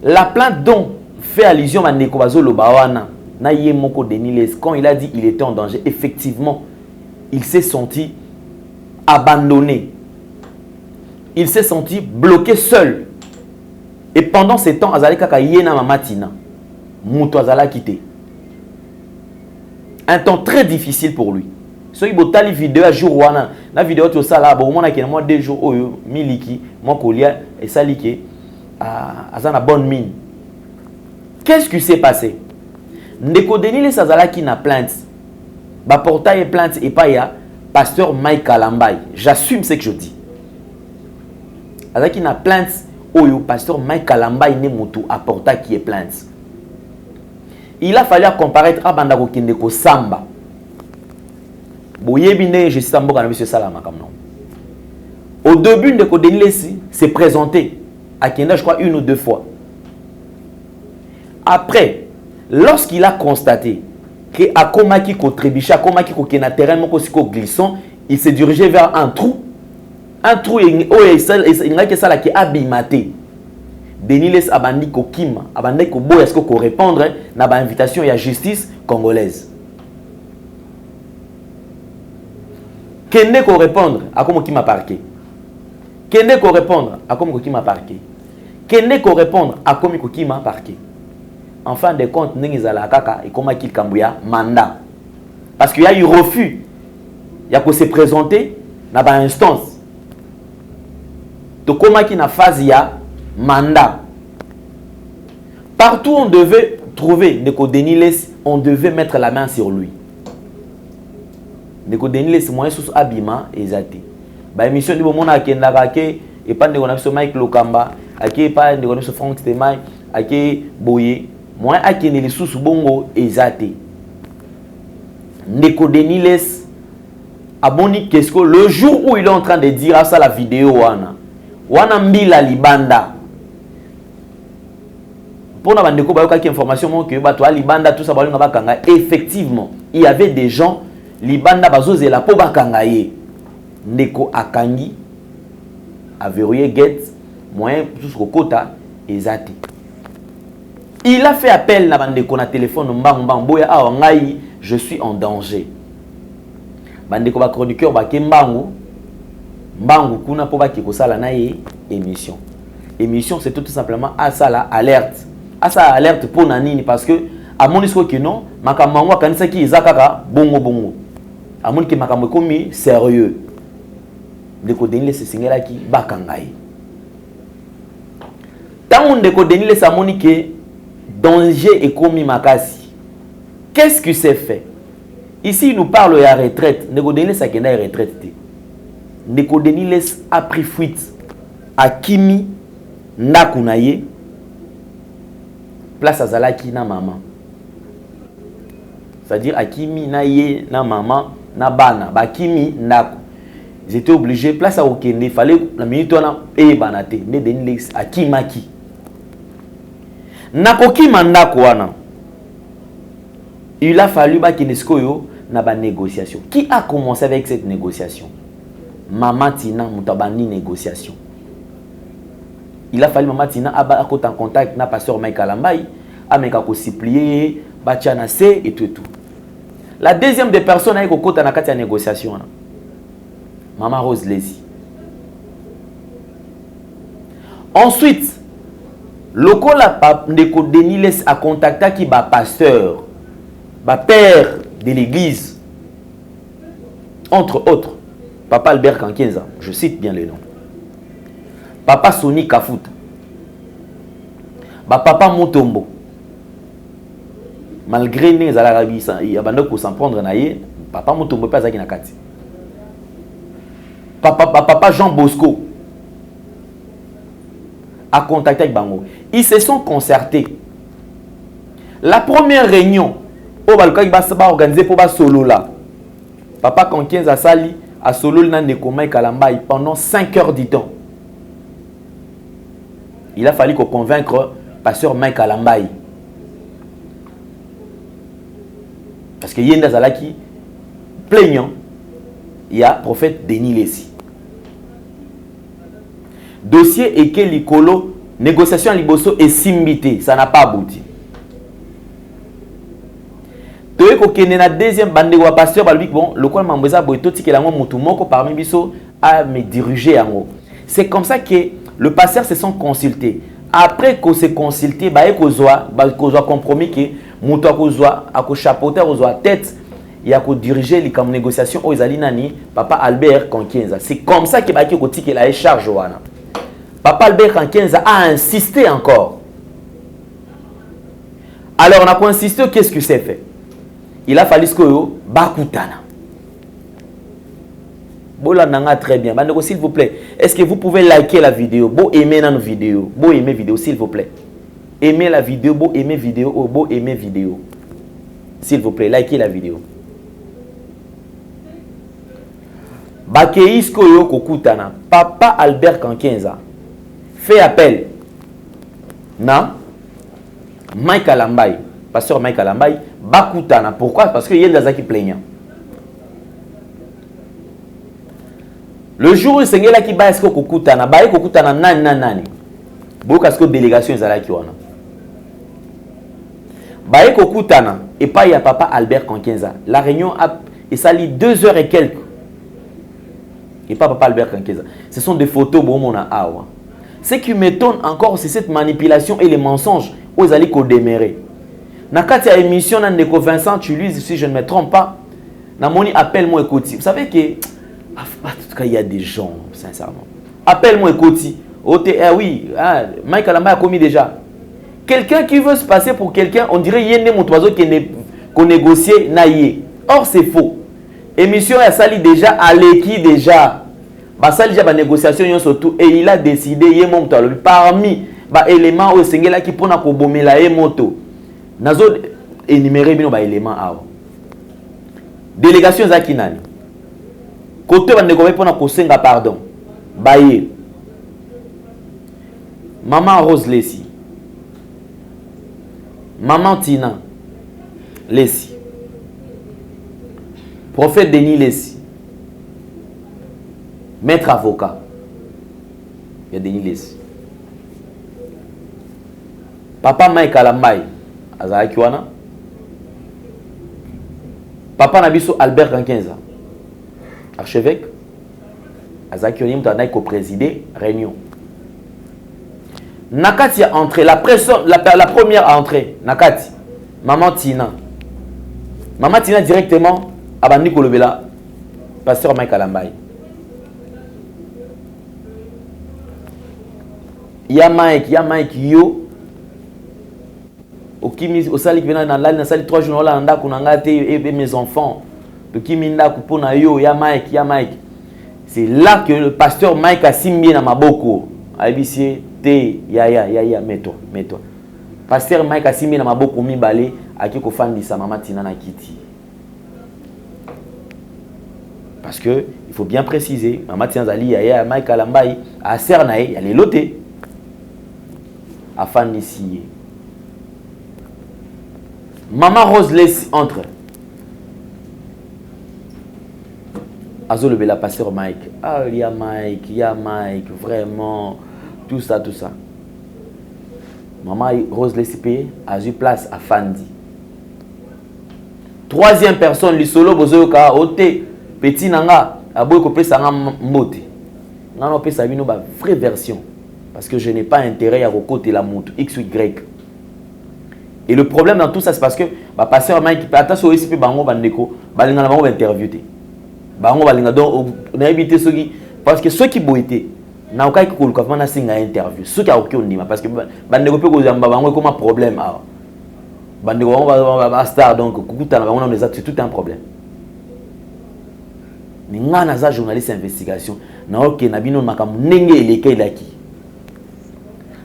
La plainte dont fait allusion à Ndeko bazo lobawana na yemoko Denis Les, quand il a dit qu'il était en danger, effectivement, il s'est senti abandonné. Il s'est senti bloqué seul. Et pendant ces temps, azali kaka yena mamatina. Muto azala quitté. Un temps très difficile pour lui. Soki botali vidéo à jour wana, la vidéo to ça là, bon mona ke moi 2 jours oyo miliki, moi kolia et salike azana bonne mine. Qu'est-ce qui s'est passé? Ndeko Deniles azalaki na plainte. Ba portail plainte et pas ya pasteur Mike Kalambay. J'assume ce que je dis. Azalaki na plainte oyo pasteur Mike Kalambay ne mutu apporta qui est plainte. Il a fallu comparaître à Bandako Kindeko Samba. Boyebine, je suis en train de M. Salama. Au début, Ndeko Deniles s'est présenté à Kenda, je crois, 1 ou 2 fois. Après, lorsqu'il a constaté que Akomaki ko trébicha, Akomaki ko kena terrain moko siko glissant, il s'est dirigé vers un trou. Un trou il n'a que ça là qui abîmaté. Deniles abandi ko kima, abandi ko boya ko répondre na ba invitation à la justice congolaise. Kende ko répondre à comme qui m'a parqué. Kende ko répondre à comme qui m'a parqué. Kende ko répondre à comme qui m'a parqué. En fin de compte, Nengizala Kaka et comment qu'il cambouya mandat. Parce qu'il y a eu refus. Il y a que se présenter dans une instance. Donc comment qu'il n'a phase il y a mandat. Partout on devait trouver Ndeko Deniles, on devait mettre la main sur lui. Ndeko Deniles moyen sous abima ezate. Ba émission du moment à Kendaka et pas de connaissance Mike Lokamba, et pas de connaissance Franck Stemay, et Boye. Moi, à qui les sous bongo ezate. Ndeko Deniles a boni qu'est-ce que le jour où il est en train de dire ça la vidéo wana mbila libanda. Pour na bandeko bayoka ki information que bato libanda tout ça balinga bakanga, effectivement, il y avait des gens libanda bazozela po bakanga ye. Ndeko akangi a verrouillé gate moyen tout kota ezate. Il a fait appel à Bandeko na téléphone boya awa ngai je suis en danger. Bandeko ba chroniqueur ba kembangu mbangu kuna po ba ki kosala na ye émission. Émission c'est tout simplement à ça la alerte. À ça alerte pour nanini parce que à mon discours que non makambo kanisa ki ezakaka bongo. À mon ki makambo komi sérieux. Ndeko Deniles singela ki bakangai. Tant Ndeko Deniles amoni ke danger et commis makasi. Qu'est-ce qui s'est fait? Ici, il nous parle de la retraite. Ndeko Deniles a une retraite. Ndeko Deniles a pris fuite à Kimi ndako na ye place azalaki na maman. C'est-à-dire akimi na ye na maman na bana bakimi ndako. Ils étaient obligés place à okende, il fallait la minute on a banate ne Denilexi akimaki. Nakoki mandako wana. Il a fallu ba kinesko yo na ba négociation. Qui a commencé avec cette négociation? Maman Tina mutabani négociation. Il a fallu Maman Tina aba en contact na pasteur Mike Kalambai, ameka ko supplier, batiana se et tout. La deuxième des personnes a kota na kati ya négociation. Maman Rose Lesi. Ensuite, le Ndeko Deniles a contacté qui ba pasteur, ba père de l'église, entre autres, Papa Albert Kankienza, je cite bien les noms. Papa Soni Kafuta, ba Papa Mutombo. Malgré les Arabes, il y a des gens s'en prendre naïe. Papa Mutombo pas zaki nakati. Papa Jean Bosco a contacté avec Bango. Ils se sont concertés. La première réunion, au Balkany va organiser pour solo là. Papa Kankienza a sali à solo le Ndeko Mike Kalambai pendant 5 heures du temps. Il a fallu qu'on convaincre pasteur Mike Kalambai. Parce que Yenda Zalaki, plaignant, il y a prophète Denis Lessi. Dossier Eke Likolo, négociation à Liboso et Simbité, ça n'a pas abouti. Toyeko Kenena deuxième bande de pasteur balbik bon, le quoi m'embeza boito tiki la moko parmi biso à me diriger en haut. C'est comme ça que le pasteur se sont consultés. Après qu'on s'est consulté, bah qu'on soit compromis que muto akozwa chapeauter ozwa tête il y a qu'on diriger les comme négociation aux alinani Papa Albert Kankienza. C'est comme ça que baki ko tiki la charge wana. Papa Albert Kankienza a insisté encore. Alors on a insisté, qu'est-ce que c'est fait? Il a fallu que yo bakutana. Bolandanga très bien. Bandeko s'il vous plaît, est-ce que vous pouvez liker la vidéo? Beau aimer dans nos vidéos. Beau aimer vidéo s'il vous plaît. Aimez la vidéo, beau aimer vidéo, beau aimer vidéo. S'il vous plaît, likez la vidéo. Bakeisko yo kokutana. Papa Albert Kankienza fait appel. Na Mike Kalambai, pasteur Mike Kalambai, bakutana. Pourquoi? Parce que y a des gens qui plaignent. Le jour où il y a qui ba esko kokutana, ba kokutana nani. Bokasko délégation ezalaki wana. Ba kokutana et pas il y a Papa Albert Kankienza. La réunion a sali 2 heures et quelques. Et pas Papa Albert Kankienza. Ce sont des photos bon mon awa. Ce qui m'étonne encore c'est cette manipulation et les mensonges aux allés ko démérer. Na kati ya émission na Ndeko Vincent Tuluise si je ne me trompe pas. Na moni appelle-moi écoute. Vous savez que en tout cas, il y a des gens, sincèrement. Appelle-moi Ekoti. Oui, Mike Kalambai a commis déjà. Quelqu'un qui veut se passer pour quelqu'un, on dirait qu'il y a un oiseau qu'on négocie. Or, c'est faux. Émission a sali déjà, à l'équipe déjà. Bah, ça déjà, la négociation, surtout. Et il a décidé, il y a parmi les éléments où il y a qui pour la bomber la moto. Nazo énumérer les éléments. Délégation Zakinani. Côté on ne pas kosenga pardon. Baye. Maman Rose Lessi. Maman Tina Lessi. Prophète Denis Lessi. Maître avocat. Il y a Denis Lessi. Papa Mike Kalambai. Azaki wana. Papa Nabiso Albert Kankienza. Archevêque, Azaki Onim Tanaï co-présidé, réunion. Nakati a entré, la première à entrer, Nakati, Maman Tina. Maman Tina directement, Abandi Kolobela, pasteur Mike Kalambai. Ya Mike, yo. Au sali qui vient dans la salle 3 jours, là, et mes enfants. C'est là que le pasteur Mike a simbi na maboko. ABC, Te, ya, mets-toi. Pasteur Mike Asimi na maboko mibale aki ko fandisa mama Tina na kiti. Parce que il faut bien préciser, mama Tina zali ya Mike Kalambai a sernae ya lelote. A fandisi. Maman Rose laisse entre. Azo le la pasteur Mike. Ah, il y a Mike, vraiment. Tout ça. Maman Rose laisse payer. A eu place à Fandi. Troisième personne, le solo bozoyoka ote. Petit nanga. Aboy ko pesa nga mote. Nano pesa bino ba vraie version. Parce que je n'ai pas intérêt à recoter la montre. X ou Y. Et le problème dans tout ça, c'est parce que bah, pasteur Mike, attention aussi, bango bandeko, balinga na bango interviewé. Bango balinga donc on a évité ceux qui, parce que ceux qui boité, na okai ko luka na singa interview, ceux qui a aucun ndima parce que bandeko pe ko zamba bango comme un problème ah. Bandeko ba star donc kukuta na bango na c'est tout un problème. Ni ngana za journaliste investigation, na ok na bino makamu nenge eleke elaki.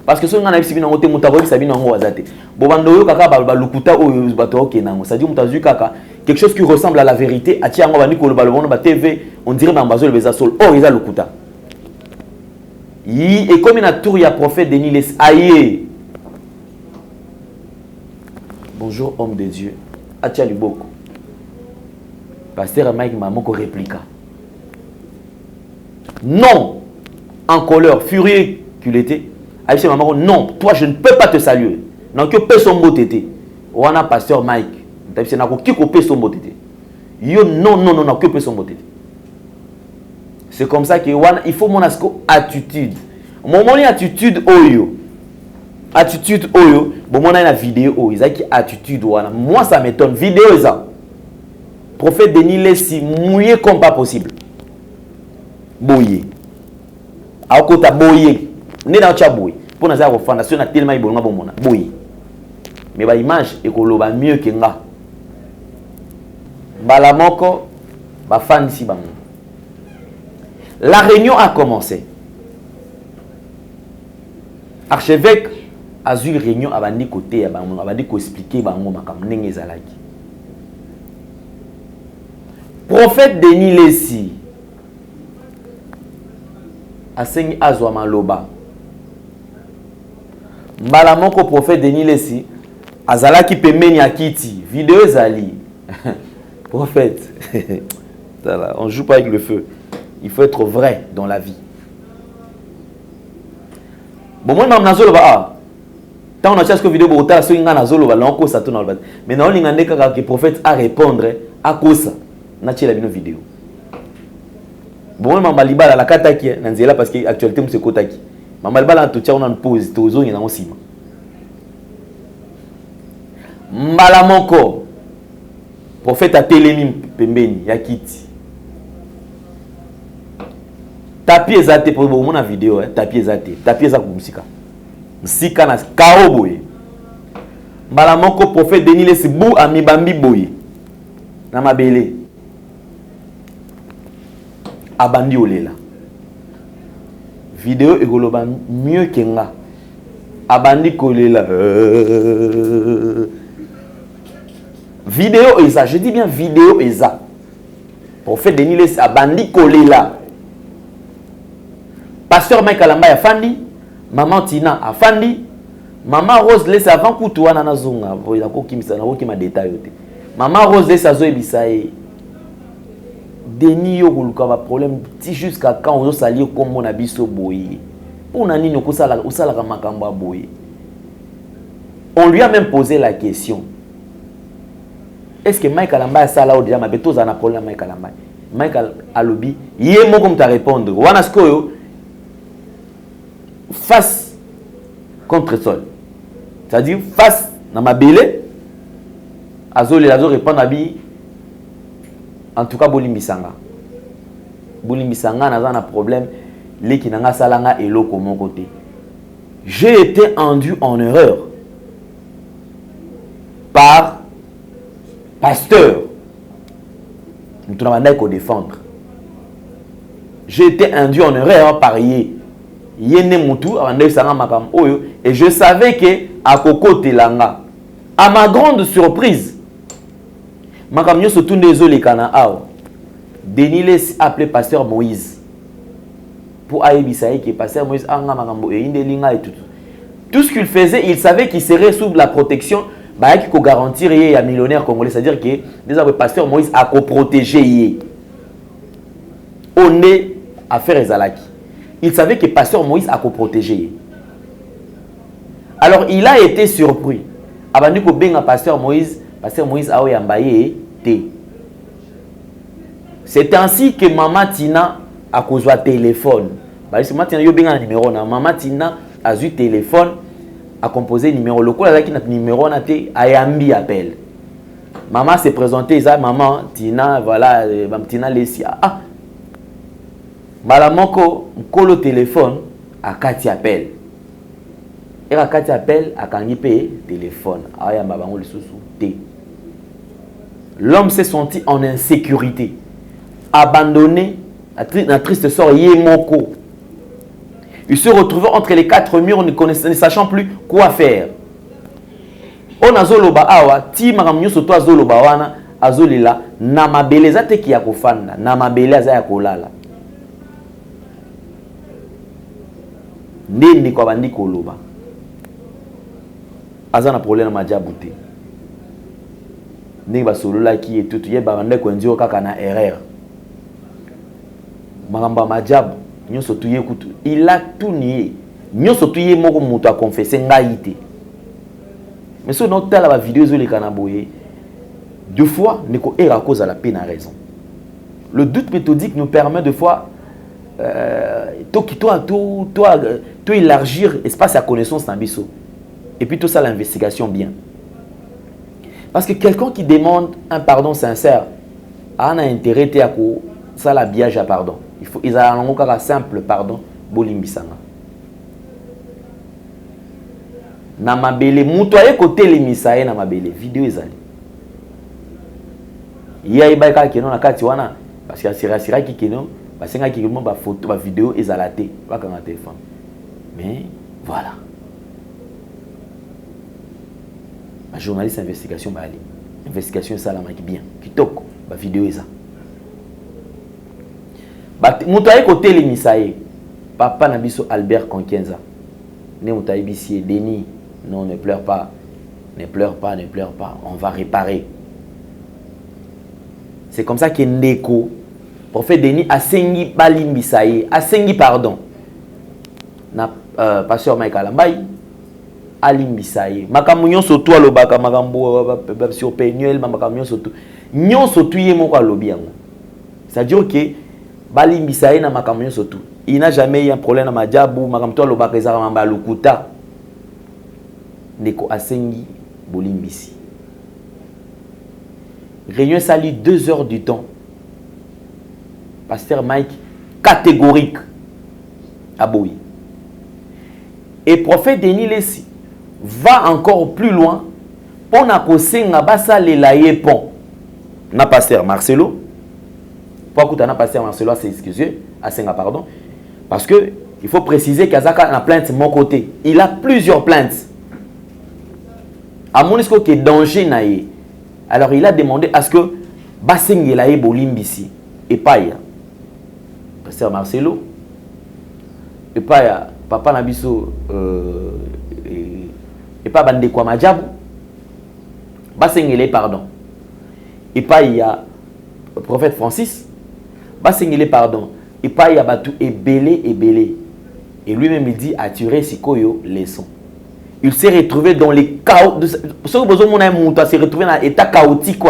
Parce que si on a vu que on a sabino ngo wazate bobando yo kaka ba lukuta o bato okenango ça dit mutazu kaka quelque chose qui ressemble à la vérité atia ngo bani ko le balobono ba TV on dirait mambazo le beza sol oh ils a lukuta yi et comme une tour ya prophète Denis les aïe bonjour homme de Dieu atia liboko pasteur Mike Mamoko répliqua non en colère furieux qu'il était. Aïe, maman, non, toi je ne peux pas te saluer. Non, que peut son mot tété. Wana pasteur Mike. Tu n'as qui peut son mot tété. Yo non, que peut son mot tété. C'est comme ça que il faut mon attitude. Mon attitude oyo. Attitude oyo. Bon, mon a une vidéo oyo. Ils ont qui attitude wana. Moi ça m'étonne. Vidéo ça. Prophète Denis laisse mouillé comme pas possible. Boyé. A kota boyé. Né dans Tchaboui. Pour nous avoir fondation na tellement ibonga bomona. Boy. Mais ba image ekoloba mieux que nga. Balamoko ba fan si bango. La réunion a commencé. Archevêque a eu réunion abandi côté bango, abandi ko expliquer bango makam ndenge ezalaki. Prophète Denis Lessi asengi azwa maloba. Mbala moko prophète Denis Lessi azalaki pembeni ya kiti vidéo ezali prophète on joue pas avec le feu, il faut être vrai dans la vie. Bon moi même nazolo ba tant on a cherché vidéo bota so inga nazolo ba lonko ça tourne ba mais na olinga ndeka que prophète a répondre à kosa na tshela bino vidéo. Bon moi mamba libala la kataki na nzela parce que actualité mse kotaki. Mama bala totia on pose tozo ngina osima. Mbala moko prophète a telemi pembeni ya kiti. Tapi ezate pour bon na vidéo tapi ezate. Tapi eza kumusika. Musika na kaoboye. Mbala moko prophète Denis Lessi bu amibambi boye. Na mabele. Abandi olela. Vidéo egoloba mieux que nga. Abandi kolela. Vidéo eza, je dis bien vidéo eza. Prophète Denis Lessi abandi kolela. Pasteur Mike Kalamba a fandi, maman Tina a fandi, maman Rose Lessi avant kutuwa na nazonga, voila ko kimisa na ko kima détail yote. Maman Rose Lessi azo ebisaye. Denis yo koluka ba problème ti jusqu'à quand on salir comme mon abiso boye. Pour nani no ko sala ka makambo boye. On lui a même posé la question. Est-ce que Mike Kalamba sala o déjà ma beto za na problème Mike Kalamba. Mike alobi, yé mo comme ta répondre. Wana skoyo face contre sol. C'est-à-dire face na mabele azoli azo répondre abi. En tout cas, Bolimbisanga. Bolimbisanga n'a pas de problème. Les qui n'ont salanga et l'eau comme mon côté. J'ai été induit en erreur par pasteur. Nous devons défendre. J'ai été induit en erreur par Yé. yene mutu abandaki sanga makam oyo et je savais que à côté langa à ma grande surprise makam nyo surtout ndezo le kana awa Denis laisse appeler pasteur Moïse pour aïbisa que pasteur Moïse anga makambo et indelinga et tout ce qu'il faisait il savait qu'il serait sous la protection bah qui garantir y a millionnaire congolais c'est-à-dire que déjà le pasteur Moïse a protéger on est affaire ezalaki. Il savait que pasteur Moïse a protégé. Alors il a été surpris. Abandi ko benga pasteur Moïse a oyambaye té. C'est ainsi que maman Tina a causé téléphone. Bah c'est maman Tina yo benga numéro na maman Tina a eu téléphone a composé numéro local avec notre numéro na té ayambi appel. Maman s'est présentée ça maman Tina voilà maman Tina Lesia. Ah Malamoko mkolo téléphone à Kati appel. Et à Kati appel à Kangipe téléphone. Aya mabango le sousou té. L'homme s'est senti en insécurité, abandonné, la triste sort Yemoko. Il se retrouvait entre les quatre murs ne sachant plus quoi faire. On a zoloba awa ti makamnyo soto azoloba wana azolila na mabeleza te ki ya kofanda na mabeleza ya kolala. Ndeni kwa bandi koloba aza na problème na majabu te ndenge basolola ki et tout yeba bande ko ndio kaka na erreur magamba majabu nyoso tuye kutu il a tout nié nyoso tuye moko mutu a confesser ngai te mais so non tala ba vidéo zo le kanaboye deux fois neko era cause à la peine à raison le doute méthodique nous permet de fois toi élargir espace à connaissance dans biso et puis tout ça l'investigation bien parce que quelqu'un qui demande un pardon sincère a un intérêt à ko ça la biage à pardon il faut ils a un simple pardon bolimbisanga na mabele muto aye côté les misaye na mabele vidéo ezali ya ibaka keno na kati wana parce que sira ki keno parce que qui ba photo ba vidéo ezalate pas quand téléphone mais voilà la journaliste investigation ba ali investigation ça la marque bien kitoko ba vidéo eza ba mutaye côté les misaye papa na biso Albert Konkenza ne mutaye bisi Denis non ne pleure pas on va réparer c'est comme ça que Ndeko prophète Denis asengi balimbisaye asengi pardon na pasteur Michael Ambai alimbisaye makambo nyonso to alobaka makambo sur penuel makambo nyonso to ye moko alobi yango c'est-à-dire que balimbisaye na makambo nyonso to il n'a jamais eu un problème na majabu makambo to alobaka ezaka mamba lukuta ndeko asengi bolimbisi réunion sali 2 heures du temps. Pasteur Mike catégorique à Boui. Et prophète Denis Lessi va encore plus loin pour na kosenga basa lelaye pont. Na pasteur Marcelo. Pourquoi na pasteur Marcelo s'est excusé, à senga pardon parce que il faut préciser qu'Azaka a plainte de mon côté. Il a plusieurs plaintes. À mon esco qui est danger naïe. Alors il a demandé à ce que basengelaye bolimbisi et pas pasteur Marcelo et pas papa Nabiso et pas bande kwa majabu basengelaye pardon et pas il y a prophète Francis basengelaye pardon et pas il y a batu ebele et lui-même il dit attirer sikoyo leçon. Il s'est retrouvé dans les chaos. Ce que besoin mon s'est retrouvé dans l'état chaotique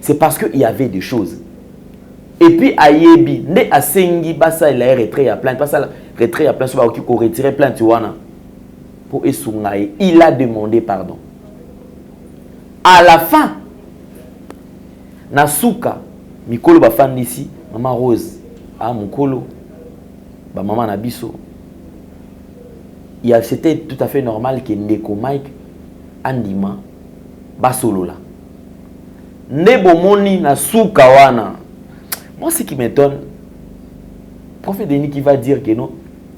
c'est parce qu'il y avait des choses. Et puis ayebi ne asengi basa il a retrait à plainte basa retrait à plainte sur qui ko retirer plainte wana pour esungaye il a demandé pardon. À la fin nasuka mikolo ba fandisi maman Rose a mukolo ba maman na biso. C'était tout à fait normal que Ndeko Mike andima basolola. Nebo moni na suka wana. Moi ce qui m'étonne prophète Denis qui va dire que non,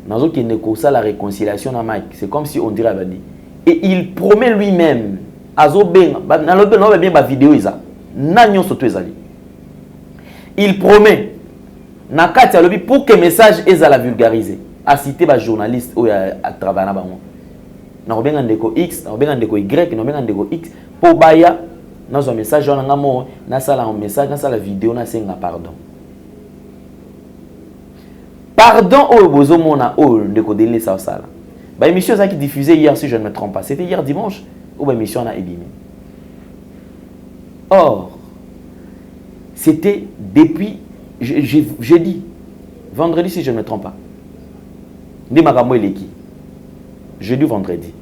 dans qui ne ça la réconciliation na Mike, c'est comme si on dirait Abadi. Et il promet lui-même, vidéo il promet pour que le message est à la vulgariser, à citer les journalistes ou à travailler na bien ndeko X, na bien ndeko Y, na bien ndeko X pour baya dans un message on a mo na sala un message na sala vidéo na senga pardon. Pardon au bozo mona au ndeko Denis ça sala. Bah émission ça qui diffusée hier si je ne me trompe pas, c'était hier dimanche ou bah émission na ebimé. Or c'était depuis jeudi vendredi si je ne me trompe pas. Ndi makambo eleki. Jeudi, vendredi.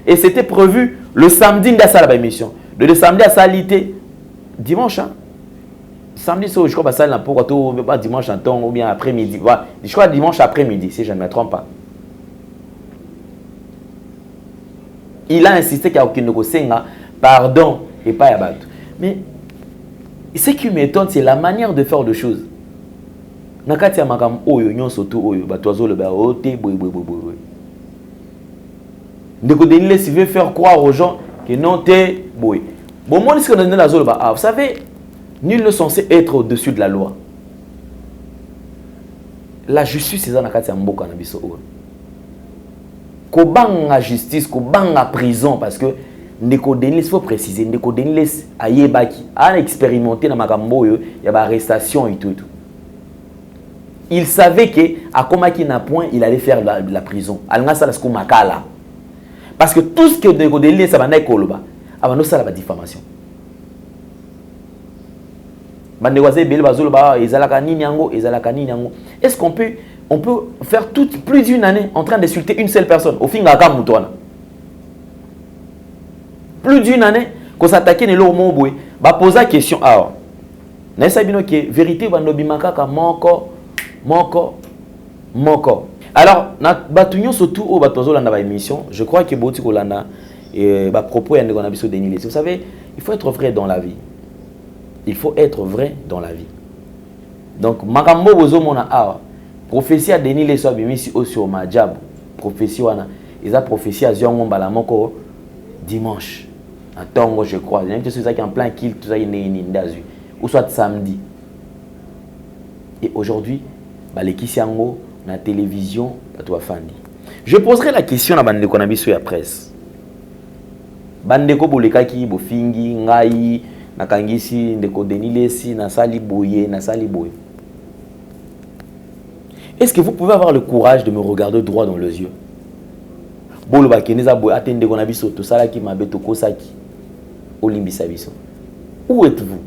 Et c'était prévu le samedi de la émission. Le samedi à salité, dimanche. Hein? Samedi, je crois que ça pas dimanche en temps ou bien après-midi. Voilà. Je crois dimanche après-midi, si je ne me trompe pas. Il a insisté qu'il y a aucune pardon et pas Yabat. Mais ce qui m'étonne, c'est la manière de faire les choses. Nakati ya makam oyo nyonso tu oyo batwazo le ba ote boy. Ndeko Denis si veut faire croire aux gens que non t'es boy. Bon moi ce qu'on a dans la ba vous savez nul ne censé être au-dessus de la loi. La justice c'est nakati ya mboka na biso oyo. Ko banga justice, ko banga prison parce que Ndeko Denis faut préciser Ndeko Denis ayebaki a expérimenté na makambo oyo ya ba arrestation et tout. Il savait que à Komaki n'a point, il allait faire la prison. Parce que tout ce que Ndeko Denis ça va naître koloba, avant nous ça la diffamation. Est-ce qu'on peut faire plus d'une année en train d'insulter une seule personne au fin de plus d'une année qu'on s'attaquait ne l'homme boy, va poser la question alors. N'est ce pas que vérité va nous bimakaka Moko. Alors, surtout au émission, je crois que Boti Kolanda et propos de Denis. Vous savez, il faut être vrai dans la vie. Il faut être vrai dans la vie. Donc, Makambo Bozo Mona Awa, prophétie à Denis les Soabimisi aussi au Majab, prophétie wana, ils a prophétie à Ziongo Balamoko dimanche. À Tongo, je crois. Il y a quelque chose qui est en plein kill, tout ça, il est d'azu. Ou soit samedi. Et aujourd'hui, les Kisiango, la télévision, je poserai la question à Bandeko Nabiso et à presse. Bandeko Bolekaki, Bofingi, Ngai, Nakangisi, Ndeko Denilesi, Nasali Boye, Nasali Boye. Est-ce que vous pouvez avoir le courage de me regarder droit dans les yeux? Bolo Bakeneza Boye, Atendeko Nabiso, Tosalaki Mabeto Kosaki, Olimbisabiso. Où êtes-vous?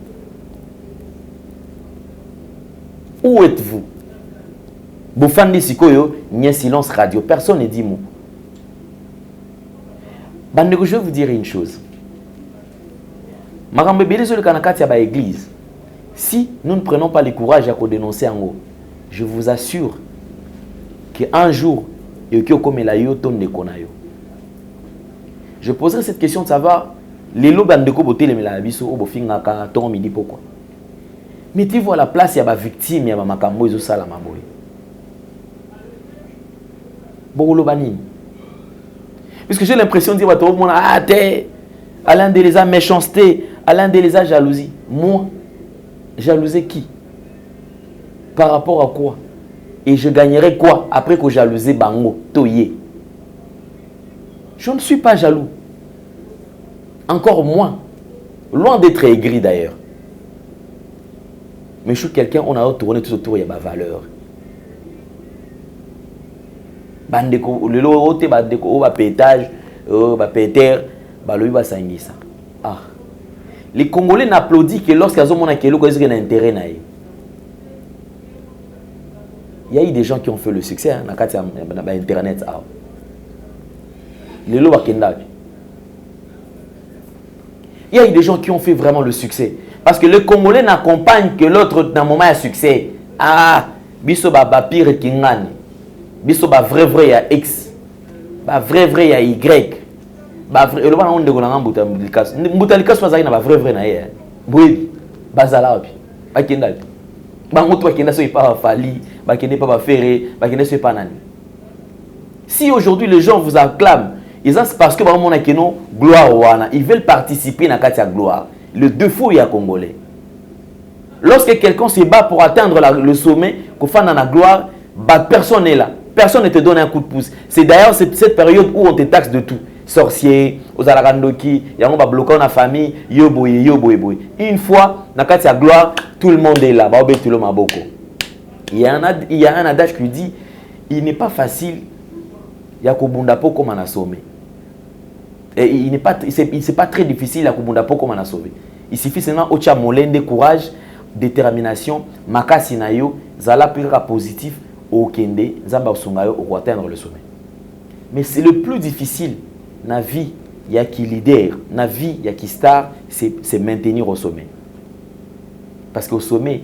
Où êtes-vous? Boufandi Sikoyo, n'y a silence radio. Personne ne dit mot. Bandeko, je vais vous dire une chose. Marambe Bélézo le Kanakati à l'église. Si nous ne prenons pas le courage à dénoncer en haut, je vous assure qu'un jour, je poserai cette question de savoir les lots bandeko boté les melabiso au bofinga ka ton midi pourquoi. Mettez-vous à la place, il y a des victimes, il y a des makambo, il y a des salamaboy. Puisque j'ai l'impression de dire à tout le monde, ah, t'es Alain Deleza méchanceté, Alain Deleza jalousie. Moi, jalouser qui? Par rapport à quoi? Et je gagnerai quoi après que jalousé Bango, Toye? Je ne suis pas jaloux. Encore moins. Loin d'être aigri d'ailleurs. Mais je suis quelqu'un, on a tourné tout autour, il y a ma valeur. Bandeko, le lote, bandeko, ba pétage, ba péter, ba lui ba sangisa. Ah. Les Congolais n'applaudissent que lorsqu'ils ont un intérêt. Il y a eu des gens qui ont fait le succès hein, dans Internet. Les lots bakendage. Il y a eu des gens qui ont fait vraiment le succès. Parce que le Congolais n'accompagne que l'autre dans un moment de succès. Ah, biso ba pire kingani. Biso ba vrai il y a X. Ba vrai il y a Y. Ba vrai le bana on de konanga mbutalikas. Mbutalikas pas na ba vrai na ye. Boyebi. Bazala opi. Bakendage. Bango toi qui n'est pas Fali, qui n'est pas Ferré, qui n'est pas Nani. Si aujourd'hui les gens vous acclament, c'est parce que gloire, ils veulent participer à la gloire. Le défaut est à Congolais. Lorsque quelqu'un se bat pour atteindre le sommet, qu'on fait dans la gloire, personne n'est là. Personne ne te donne un coup de pouce. C'est d'ailleurs cette période où on te taxe de tout. Sorcier, aux alarandoki, on va bloquer la famille, yoboye. Une fois, dans la gloire, tout le monde est là. Il y a un adage qui dit, il n'est pas facile, il y a comme on a sommé. Et c'est pas très difficile à comme on a sauvé. Il suffit seulement de molende, courage, détermination, makasi na yo, zala pira positif, au kende, zamba sungayo, au atteindre le sommet. Mais c'est le plus difficile. Na vie, il y a qui leader, na vie, il y a qui star, c'est maintenir au sommet. Parce qu'au sommet,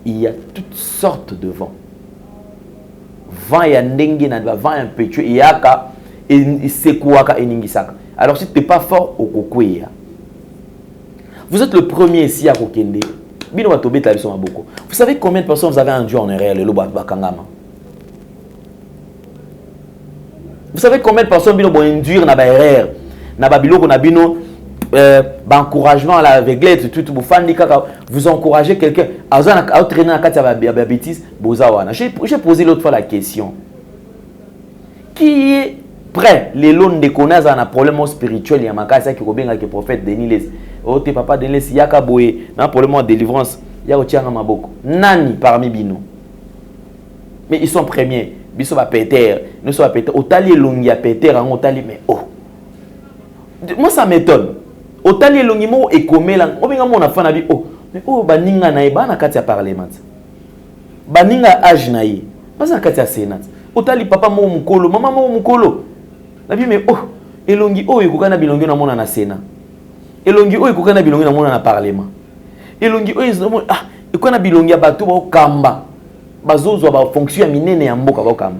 il y a toutes sortes de vents. Vent ya ndenge na vent impétueux, il y a ka et sekouaka et ningisaka. Alors si tu n'es pas fort au kokouya. Vous êtes le premier ici à Kokende. Vous savez combien de personnes vous avez enduit en erreur le loba bakangama? Vous savez combien de personnes bino bo induire na ba erreur na babilo na bino encouragement à l'aveuglette tout vous encouragez quelqu'un à traîner na kati ya bêtise bozawana. J'ai posé l'autre fois la question. Qui est prêt les lots de connaître un problème spirituel, il y a un cas qui est le prophète Denis. Oh, tes papa Denis, il y a un problème de délivrance. Il y a un maboko. Nani parmi bino. Mais ils sont premiers. Ils sont pas péter. Nous sommes péter. Otali longi à péter, otali mais oh. Moi ça m'étonne. Otali longi mo et comme là, obenga mon afin na bi oh. Mais oh baninga na eba na kati ya parlement. Baninga âge na yi. Pas na kati ya sénat. Otali papa mo mukolo, maman mo mukolo. Nabi mais oh, elongi oh ekokana bilongi na mona na Sénat. Elongi oh ekokana bilongi na mona na parlement. Elongi oh ah, ekokana bilongi ya bato ba kamba. Bazozwa ba fonction ya minene ya mboka ba kamba.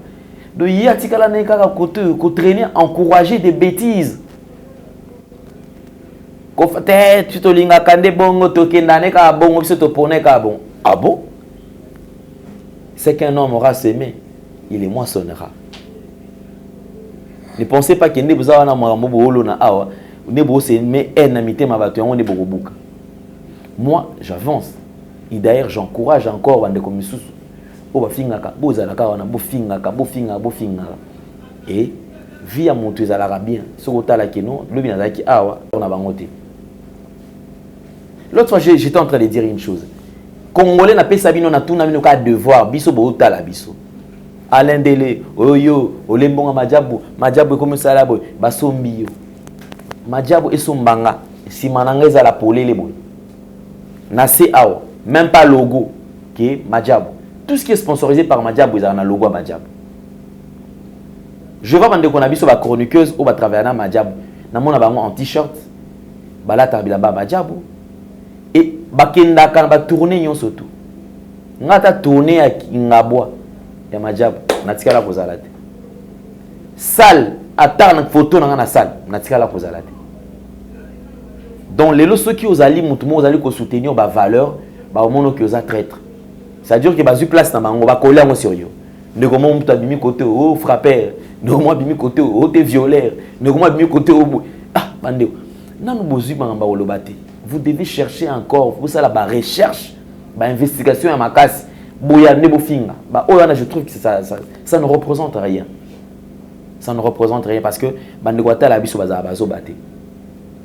Do yi atikala na kaka côté ko traîner encourager des bêtises. Ko fate tu to linga kande bongo to kendane ka bongo biso to pone ka bon. Ah bon? C'est qu'un homme aura semé, il est moissonnera. Ne pensez pas que vous avez moi, j'avance. Et d'ailleurs, j'encourage encore et vie à monter à l'arabien. L'autre fois, j'étais en train de dire une chose. Congolais n'a pas sabi non a tout n'a devoir biso bo tala biso. Alain Dele, oyo, olembonga majabu comme ça là boy, basombi yo. Majabu esombanga, si manangeza la polele boy. Nase awa, même pas logo qui Majabu. Tout ce qui est sponsorisé par Majabu, ils ont un logo à Majabu. Je vois bande qu'on a biso ba chroniqueuse ou ba travailler na Majabu. Na mona bango en t-shirt, balata bilamba Majabu. Et bakenda kan ba tourner yon surtout. Ngata tourner à ngabwa ya Majabu natikala kozala te. Salle atana photo na salle natikala kozala te. Donc les ceux qui aux alliés mutumo aux alliés ko soutenir ba valeur ba au mono qui aux traître. Ça veut dire que bazu place na bango ba coller en sérieux. Ne comment mutu bimi côté oh frappeur, ne comment bimi côté oh te violeur, ne comment bimi côté oh ah bande. Nanu bozu banga olobate. Vous devez chercher encore, vous savez la recherche, la investigation à ma casse, je trouve que ça ne représente rien. Ça ne représente rien parce que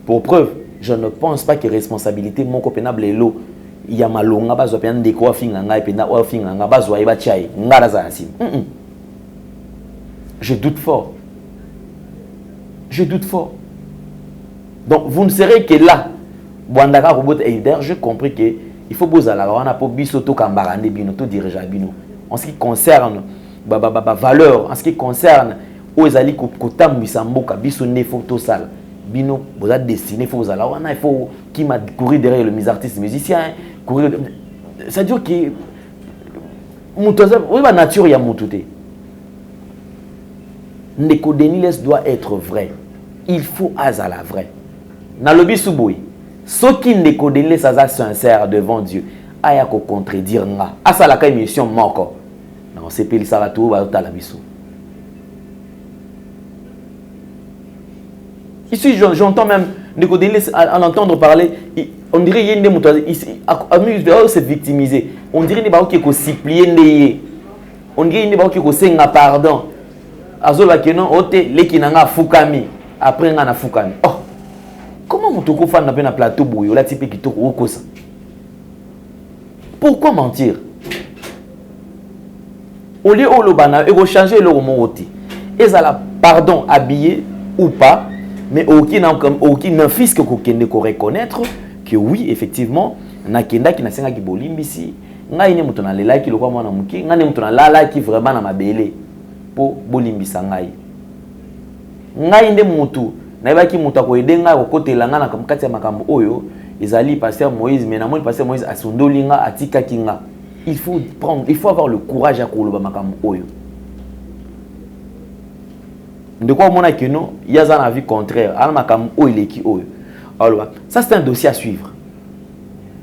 pour preuve, je ne pense pas que responsabilité mon copain blelo il y a malonga bazo pe ndeko wa finga ngai pe na wa finga nga bazo iba chai ngara za sim. Je doute fort. Je doute fort. Donc vous ne serez que là. D'ailleurs, j'ai compris qu'il faut que en ce qui concerne valeur, en ce qui concerne il faut qui m'a courir derrière le artiste musicien ça dire que la nature ya mutute Ndeko Deniles doit être vrai. Il faut azala vrai. Na lobi suboui. Ceux qui ne connaissent pas sincère devant Dieu, aya ko contredire nga asala ka émission moko non c'est pili ça va tout va ta la biso. Ici j'entends même à l'entendre parler, on dirait qu'il y a des moutons, il se victimiser. On dirait qu'il y a des supplier, on dirait qu'il y a des gens pardon. Azola kenon ote leki nanga fukami après nga fukami. Oh, comment mon toko fan na plateau bouyo la type qui toko okosa. Pourquoi mentir? Au lieu de l'obana, il faut changer le mot. Et ça la pardon habillé ou pas. Mais aucun fils que vous reconnaître que oui, effectivement, nakenda qui n'a pas de bolimbisi, n'a pas de lela qui le voit moi muki, n'a pas de lala qui vraiment na mabele pour bolimbisa ngai. Ngai nde mutu, na ba ki mutu ko edenga ko kotela nga na kamkati ya makambo oyo, ezali pasteur Moïse, mais na moi pasteur Moïse asondolinga atika kinga. Il faut avoir le courage à koloba makambo oyo. De quoi on a que non, il y a un avis contraire. Alors, ça c'est un dossier à suivre.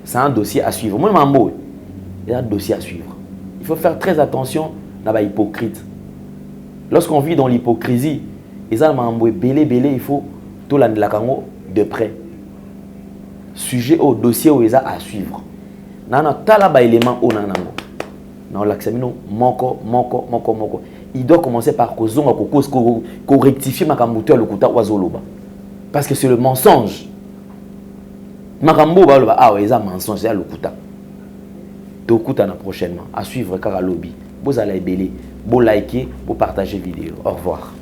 C'est un dossier à suivre. Moi, il y a un dossier à suivre. Il faut faire très attention à l'hypocrite. Lorsqu'on vit dans l'hypocrisie, il il faut tout l'anlakango de près. Sujet au dossier où il y a à suivre. Nana talaba élément au nanango. Non, l'examino moko. Il doit commencer par rectifier makambuto le kuta wazoloba. Parce que c'est le mensonge. Makambo ba loba ah ouais, mensonge c'est le kuta. Dokuta na prochainement à suivre car à lobby. Vous allez belé, vous liker, vous partager vidéo. Au revoir.